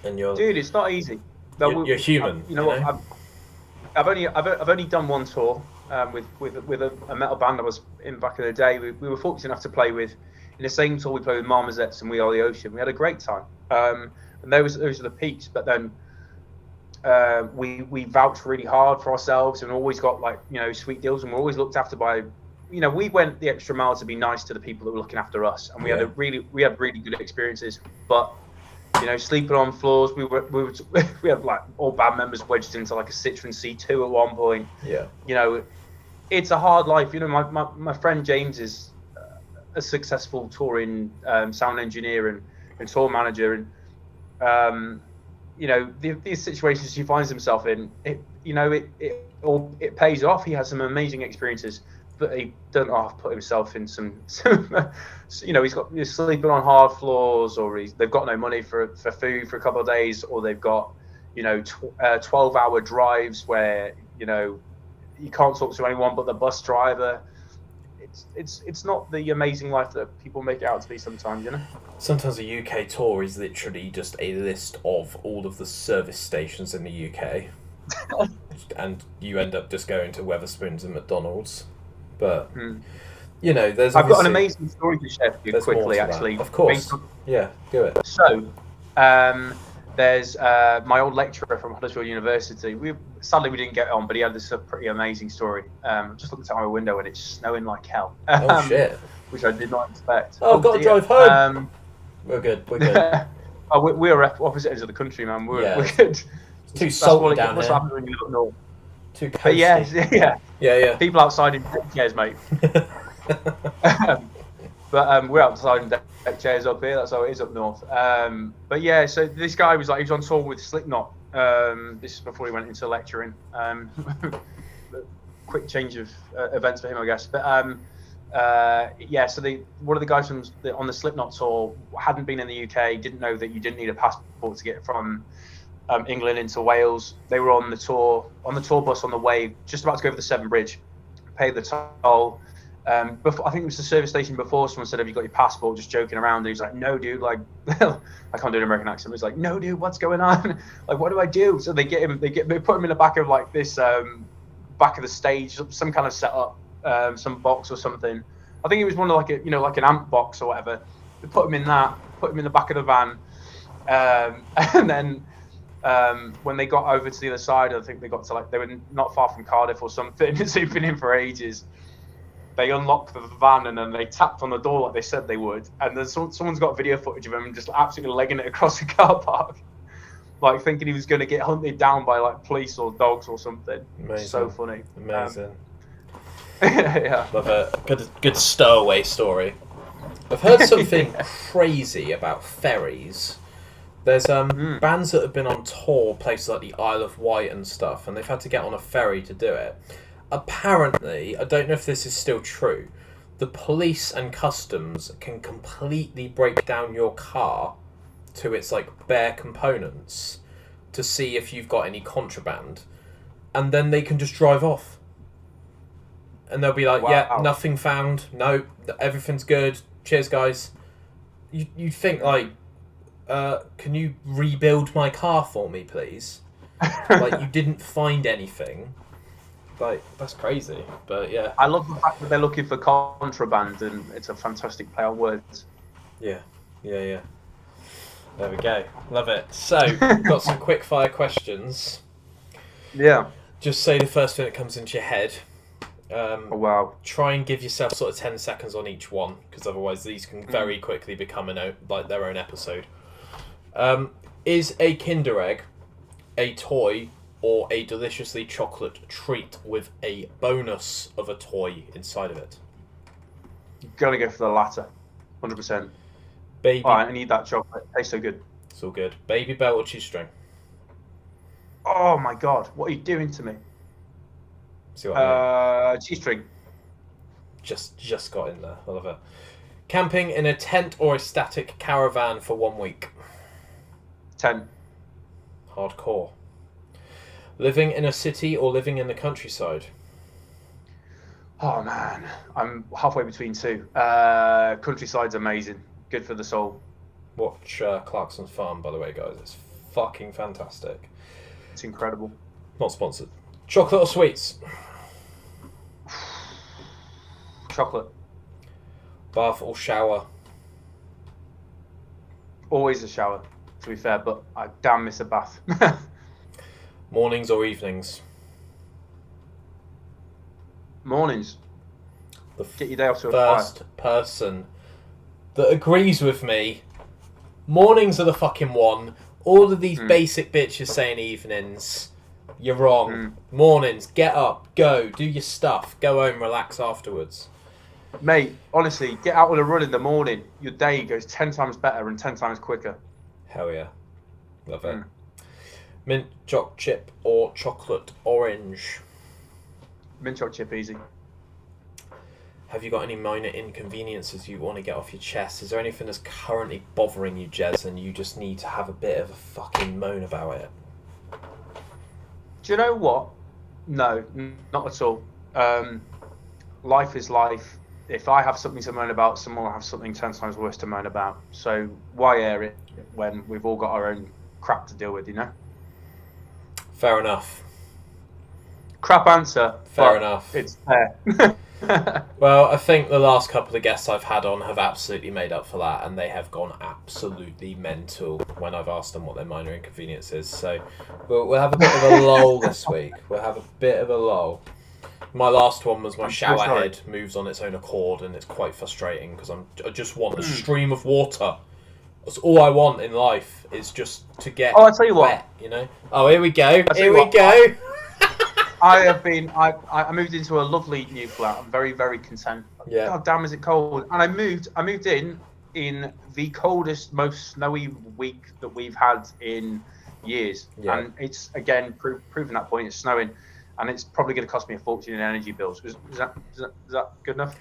Speaker 3: And you're
Speaker 2: Dude, it's not easy.
Speaker 3: You're human.
Speaker 2: You know what? I've only done one tour with a metal band I was in back in the day. We were fortunate enough to play with, in the same tour we played with Marmozets and We Are the Ocean. We had a great time. And those are the peaks. But then we vouched really hard for ourselves and always got sweet deals, and we're always looked after by. We went the extra mile to be nice to the people that were looking after us, and we had really good experiences. But sleeping on floors, we had like all band members wedged into like a Citroen C2 at one point.
Speaker 3: Yeah.
Speaker 2: It's a hard life. My friend James is a successful touring sound engineer and tour manager, and these situations he finds himself in, it pays off. He has some amazing experiences, but he doesn't have to put himself in some he's sleeping on hard floors, or they've got no money for food for a couple of days, or they've got 12-hour drives where you can't talk to anyone but the bus driver. It's not the amazing life that people make it out to be sometimes,
Speaker 3: Sometimes a UK tour is literally just a list of all of the service stations in the UK. And you end up just going to Wetherspoons and McDonald's. But, there's
Speaker 2: I've got an amazing story to share with you quickly, actually.
Speaker 3: Of course. Yeah, do it.
Speaker 2: So, there's my old lecturer from Huddersfield University. Sadly we didn't get on, but he had this pretty amazing story. Just looked out my window and it's snowing like hell.
Speaker 3: Oh shit!
Speaker 2: Which I did not expect.
Speaker 3: I've got to drive home. We're good.
Speaker 2: We're opposite ends of the country, man. We're good.
Speaker 3: It's too salty down
Speaker 2: what's
Speaker 3: here.
Speaker 2: Happening when you look north.
Speaker 3: Too coasty.
Speaker 2: But yeah. People outside in deck chairs, mate. But we're outside in deck chairs up here. That's how it is up north. But yeah, so this guy he was on tour with Slipknot. This is before he went into lecturing. Quick change of events for him, I guess. But so one of the guys on the Slipknot tour hadn't been in the UK, didn't know that you didn't need a passport to get from England into Wales. They were on the tour bus on the way, just about to go over the Severn Bridge, pay the toll. I think it was the service station before. Someone said, "Have you got your passport?" Just joking around. And he was like, "No, dude. Like, I can't do an American accent." He was like, "No, dude. What's going on? Like, what do I do?" So they put him in the back of like this back of the stage, some kind of setup, some box or something. I think it was one of like an amp box or whatever. They put him in that. Put him in the back of the van, and then when they got over to the other side, I think they got to they were not far from Cardiff or something. So they've been in for ages. They unlocked the van and then they tapped on the door like they said they would. And then someone's got video footage of him just absolutely legging it across the car park, like thinking he was going to get hunted down by like police or dogs or something.
Speaker 3: Amazing.
Speaker 2: So funny.
Speaker 3: Amazing.
Speaker 2: Yeah.
Speaker 3: Love a good stowaway story. I've heard something crazy about ferries. There's bands that have been on tour, places like the Isle of Wight and stuff, and they've had to get on a ferry to do it. Apparently, I don't know if this is still true, the police and customs can completely break down your car to its bare components to see if you've got any contraband, and then they can just drive off. And they'll be like, wow. Yeah, nothing found, no, everything's good, cheers guys. You think can you rebuild my car for me, please? You didn't find anything. That's crazy, but yeah.
Speaker 2: I love the fact that they're looking for contraband, and it's a fantastic play on words.
Speaker 3: Yeah. There we go. Love it. So, got some quick fire questions.
Speaker 2: Yeah.
Speaker 3: Just say the first thing that comes into your head.
Speaker 2: Oh, wow.
Speaker 3: Try and give yourself sort of 10 seconds on each one, because otherwise these can very quickly become their own episode. Is a Kinder Egg a toy or a deliciously chocolate treat with a bonus of a toy inside of it?
Speaker 2: Gonna go for the latter, 100%.
Speaker 3: Baby.
Speaker 2: Oh, I need that chocolate. It tastes so good.
Speaker 3: It's all good. Baby belt or cheese string?
Speaker 2: Oh my god, what are you doing to me?
Speaker 3: See what I mean?
Speaker 2: Cheese string.
Speaker 3: Just got in there. I love it. Camping in a tent or a static caravan for 1 week?
Speaker 2: Tent.
Speaker 3: Hardcore. Living in a city or living in the countryside?
Speaker 2: Oh man, I'm halfway between two. Countryside's amazing. Good for the soul.
Speaker 3: Watch Clarkson's Farm, by the way, guys. It's fucking fantastic.
Speaker 2: It's incredible.
Speaker 3: Not sponsored. Chocolate or sweets?
Speaker 2: Chocolate.
Speaker 3: Bath or shower?
Speaker 2: Always a shower, to be fair, but I damn miss a bath.
Speaker 3: Mornings or evenings?
Speaker 2: Mornings. Get your day off to a
Speaker 3: First person that agrees with me. Mornings are the fucking one. All of these basic bitches saying evenings. You're wrong. Mornings, get up, go, do your stuff, go home, relax afterwards.
Speaker 2: Mate, honestly, get out on a run in the morning. Your day goes 10 times better and 10 times quicker.
Speaker 3: Hell yeah. Love it. Mint choc chip or chocolate orange?
Speaker 2: Mint choc chip, easy.
Speaker 3: Have you got any minor inconveniences you want to get off your chest? Is there anything that's currently bothering you, Jezz, and you just need to have a bit of a fucking moan about it?
Speaker 2: Do you know what? No, not at all. Life is life. If I have something to moan about, someone will have something 10 times worse to moan about. So why air it when we've all got our own crap to deal with, you know?
Speaker 3: Fair enough.
Speaker 2: Crap answer.
Speaker 3: Fair enough.
Speaker 2: It's fair.
Speaker 3: Well, I think the last couple of guests I've had on have absolutely made up for that, and they have gone absolutely mental when I've asked them what their minor inconvenience is. So we'll have a bit of a lull this week. We'll have a bit of a lull. My last one was my shower head moves on its own accord, and it's quite frustrating because I just want a stream of water. That's all I want in life is just to get
Speaker 2: I'll tell you
Speaker 3: wet,
Speaker 2: what.
Speaker 3: you know? Oh, here we go. Here we go.
Speaker 2: I moved into a lovely new flat. I'm very, very content.
Speaker 3: Yeah.
Speaker 2: God damn, is it cold? And I moved in the coldest, most snowy week that we've had in years.
Speaker 3: Yeah.
Speaker 2: And it's, again, proving that point, it's snowing. And it's probably going to cost me a fortune in energy bills. Is that good enough?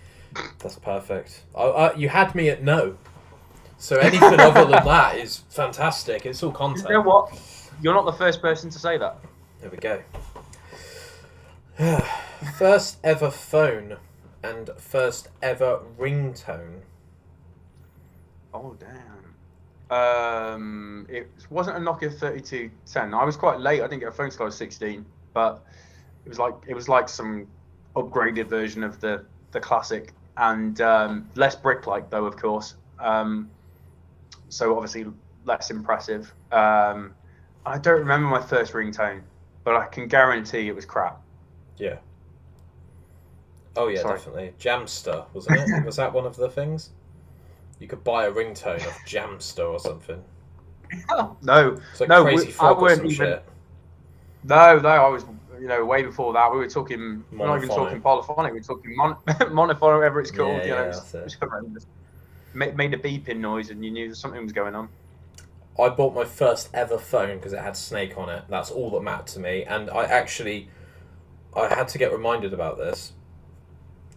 Speaker 3: That's perfect. You had me at no. So anything other than that is fantastic. It's all content.
Speaker 2: You know what? You're not the first person to say that.
Speaker 3: There we go. First ever phone and first ever ringtone.
Speaker 2: Oh damn. It wasn't a Nokia 3210. I was quite late. I didn't get a phone until I was 16, but it was like some upgraded version of the classic, and less brick-like though, of course. So obviously less impressive. I don't remember my first ringtone, but I can guarantee it was crap.
Speaker 3: Yeah. Oh yeah,
Speaker 2: Sorry.
Speaker 3: definitely. Jamster, wasn't it? Was that one of the things? You could buy a ringtone of Jamster or something.
Speaker 2: No,
Speaker 3: It's like
Speaker 2: no,
Speaker 3: Crazy Frog or some shit.
Speaker 2: No, I was, way before that. We were talking, we're not even talking polyphonic, we were talking monophonic, whatever it's called.
Speaker 3: Yeah,
Speaker 2: It was horrendous. Made a beeping noise and you knew something was going on.
Speaker 3: I bought my first ever phone because it had Snake on it. That's all that mattered to me. And I had to get reminded about this.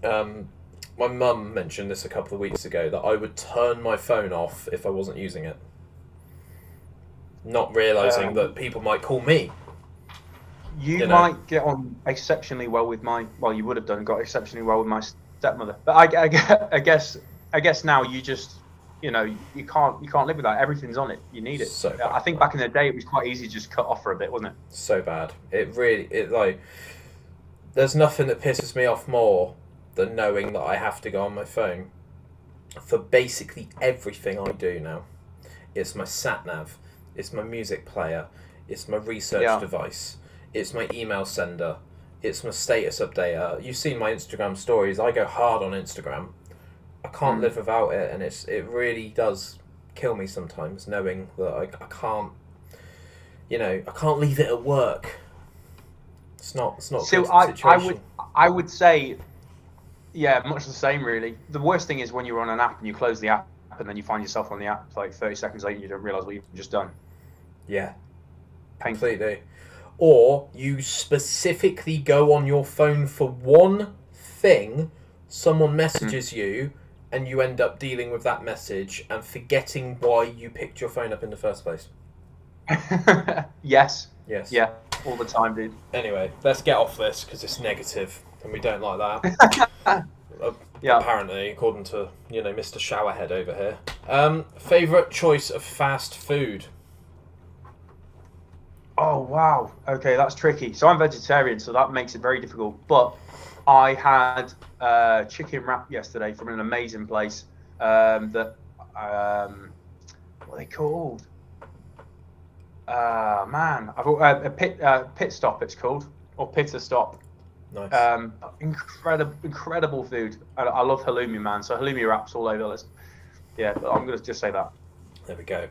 Speaker 3: My mum mentioned this a couple of weeks ago, that I would turn my phone off if I wasn't using it. Not realising that people might call me.
Speaker 2: You might get on exceptionally well with you would have got exceptionally well with my stepmother. But I guess now you just, you can't live without it. Everything's on it. You need it.
Speaker 3: So bad.
Speaker 2: I think back in the day it was quite easy to just cut off for a bit, wasn't it?
Speaker 3: So bad. There's nothing that pisses me off more than knowing that I have to go on my phone for basically everything I do now. It's my sat-nav, it's my music player, it's my research device, it's my email sender, it's my status updater. You've seen my Instagram stories. I go hard on Instagram. I can't live without it, and it really does kill me sometimes knowing that I can't, I can't leave it at work. It's not a good situation.
Speaker 2: I would say, much the same really. The worst thing is when you're on an app and you close the app and then you find yourself on the app like 30 seconds later and you don't realise what you've just done.
Speaker 3: Yeah.
Speaker 2: Painful.
Speaker 3: Completely. Or you specifically go on your phone for one thing, someone messages you, and you end up dealing with that message and forgetting why you picked your phone up in the first place.
Speaker 2: Yes.
Speaker 3: Yeah,
Speaker 2: all the time, dude.
Speaker 3: Anyway, let's get off this because it's negative and we don't like that. Apparently, according to, Mr. Showerhead over here. Favourite choice of fast food?
Speaker 2: Oh, wow. Okay, that's tricky. So I'm vegetarian, so that makes it very difficult. But I had chicken wrap yesterday from an amazing place what are they called? Man, I've got a pit stop. It's called, or Pitta Stop.
Speaker 3: Nice.
Speaker 2: Incredible food. I love halloumi, man. So halloumi wraps all over this. Yeah, but I'm gonna just say that.
Speaker 3: There we go.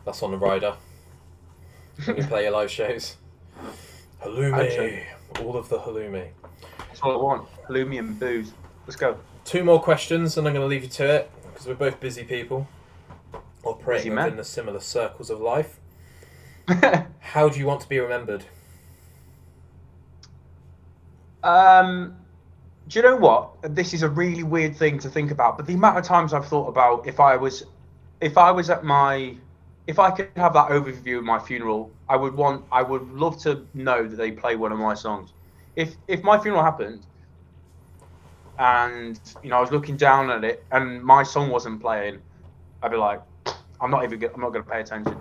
Speaker 3: That's on the rider. When you play your live shows. Halloumi. All of the halloumi.
Speaker 2: That's all I want. Halloumi and booze. Let's go.
Speaker 3: 2 more questions, and I'm going to leave you to it because we're both busy people operating within the similar circles of life. How do you want to be remembered?
Speaker 2: Do you know what? This is a really weird thing to think about, but the amount of times I've thought about if I could have that overview of my funeral, I would love to know that they play one of my songs. If my funeral happened and I was looking down at it and my song wasn't playing, I'd be like, I'm not going to pay attention.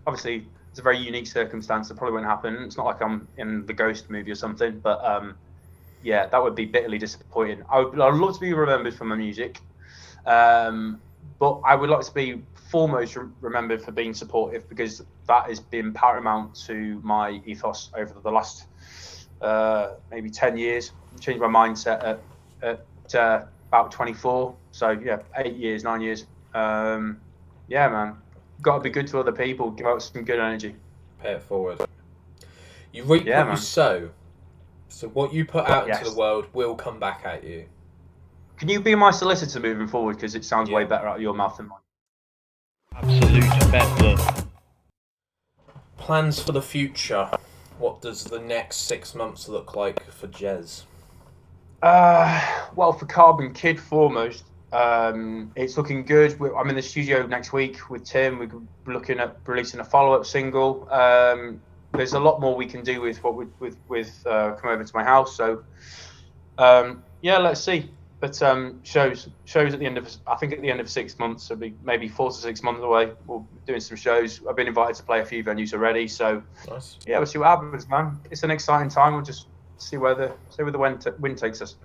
Speaker 2: Obviously it's a very unique circumstance that probably won't happen. It's not like I'm in the Ghost movie or something, but yeah, that would be bitterly disappointing. I'd love to be remembered for my music, but I would like to be foremost remembered for being supportive, because that has been paramount to my ethos over the last maybe 10 years. Changed my mindset at about 24. So yeah, 9 years. Yeah, man, got to be good to other people. Give out some good energy.
Speaker 3: Pay it forward. You reap what you sow. So what you put out into the world will come back at you.
Speaker 2: Can you be my solicitor moving forward? Because it sounds way better out of your mouth than mine.
Speaker 1: Absolute Bedlam.
Speaker 3: Plans for the future. What does the next 6 months look like for Jezz?
Speaker 2: Well, for Carbon Kid foremost, it's looking good. I'm in the studio next week with Tim. We're looking at releasing a follow-up single. There's a lot more we can do with Come Over to My House. So yeah, let's see. But shows at the end of, I think at the end of 6 months, so be maybe 4 to 6 months away. We're doing some shows. I've been invited to play a few venues already. So
Speaker 3: nice.
Speaker 2: Yeah, we'll see what happens, man. It's an exciting time. We'll just see where the wind takes us.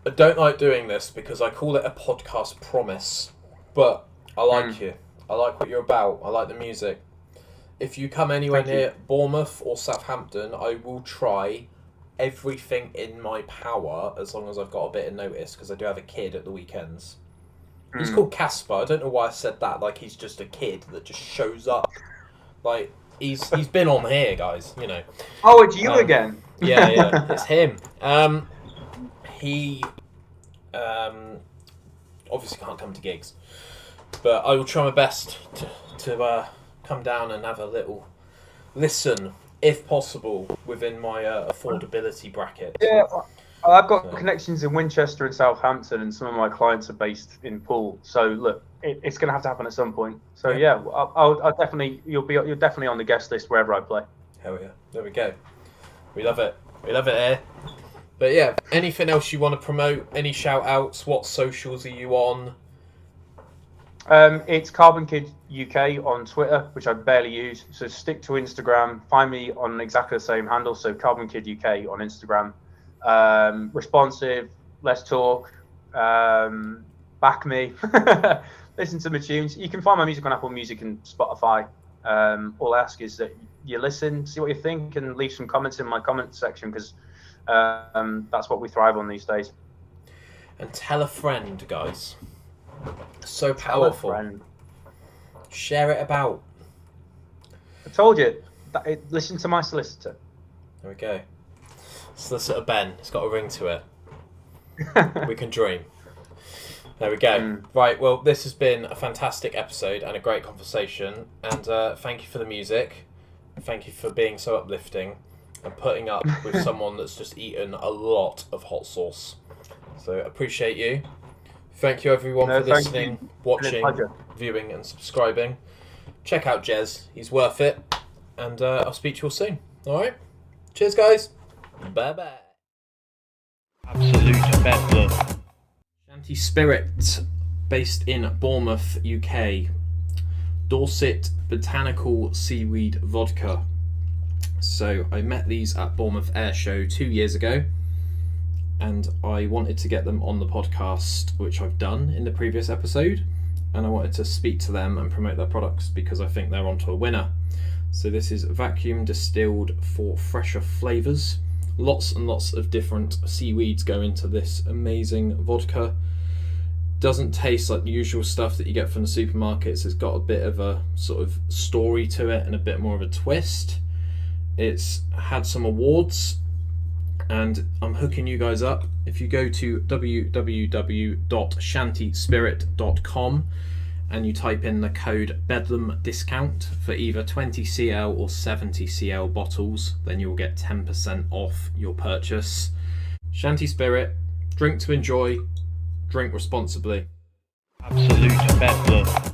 Speaker 3: I don't like doing this because I call it a podcast promise, but I like you. I like what you're about. I like the music. If you come anywhere near Bournemouth or Southampton, I will try everything in my power, as long as I've got a bit of notice, because I do have a kid at the weekends. He's called Casper. I don't know why I said that, like he's just a kid that just shows up. Like, he's been on here, guys,
Speaker 2: Oh, it's you again.
Speaker 3: Yeah, it's him. He obviously can't come to gigs, but I will try my best to come down and have a little listen, if possible, within my affordability bracket.
Speaker 2: Yeah, I've got connections in Winchester and Southampton, and some of my clients are based in Poole. So look, it's going to have to happen at some point. So yeah, I'll definitely you're definitely on the guest list wherever I play.
Speaker 3: Hell yeah, there we go. We love it. We love it here. But yeah, anything else you want to promote? Any shout outs? What socials are you on?
Speaker 2: It's Carbon Kid UK on Twitter, which I barely use. So stick to Instagram. Find me on exactly the same handle. So Carbon Kid UK on Instagram. Responsive. Let's talk. Back me. Listen to my tunes. You can find my music on Apple Music and Spotify. All I ask is that you listen, see what you think, and leave some comments in my comment section, because that's what we thrive on these days.
Speaker 3: And tell a friend, guys. So powerful. Share it about.
Speaker 2: I told you. Listen to my solicitor.
Speaker 3: There we go. Solicitor Ben. It's got a ring to it. We can dream. There we go. Right, well, this has been a fantastic episode and a great conversation. And thank you for the music. Thank you for being so uplifting and putting up with someone that's just eaten a lot of hot sauce. So appreciate you. Thank you everyone for listening, watching, viewing and subscribing. Check out Jezz. He's worth it. And I'll speak to you all soon. Alright? Cheers, guys. Bye-bye.
Speaker 1: Absolute Bedlam.
Speaker 3: Shanty Spirit, based in Bournemouth, UK. Dorset Botanical Seaweed Vodka. So I met these at Bournemouth Air Show 2 years ago, and I wanted to get them on the podcast, which I've done in the previous episode, and I wanted to speak to them and promote their products because I think they're onto a winner. So this is vacuum distilled for fresher flavours. Lots and lots of different seaweeds go into this amazing vodka. Doesn't taste like the usual stuff that you get from the supermarkets. It's got a bit of a sort of story to it and a bit more of a twist. It's had some awards, and I'm hooking you guys up. If you go to www.shantyspirit.com and you type in the code Bedlam discount for either 20cl or 70cl bottles, then you'll get 10% off your purchase. Shanty Spirit, drink to enjoy, drink responsibly.
Speaker 1: Absolute Bedlam.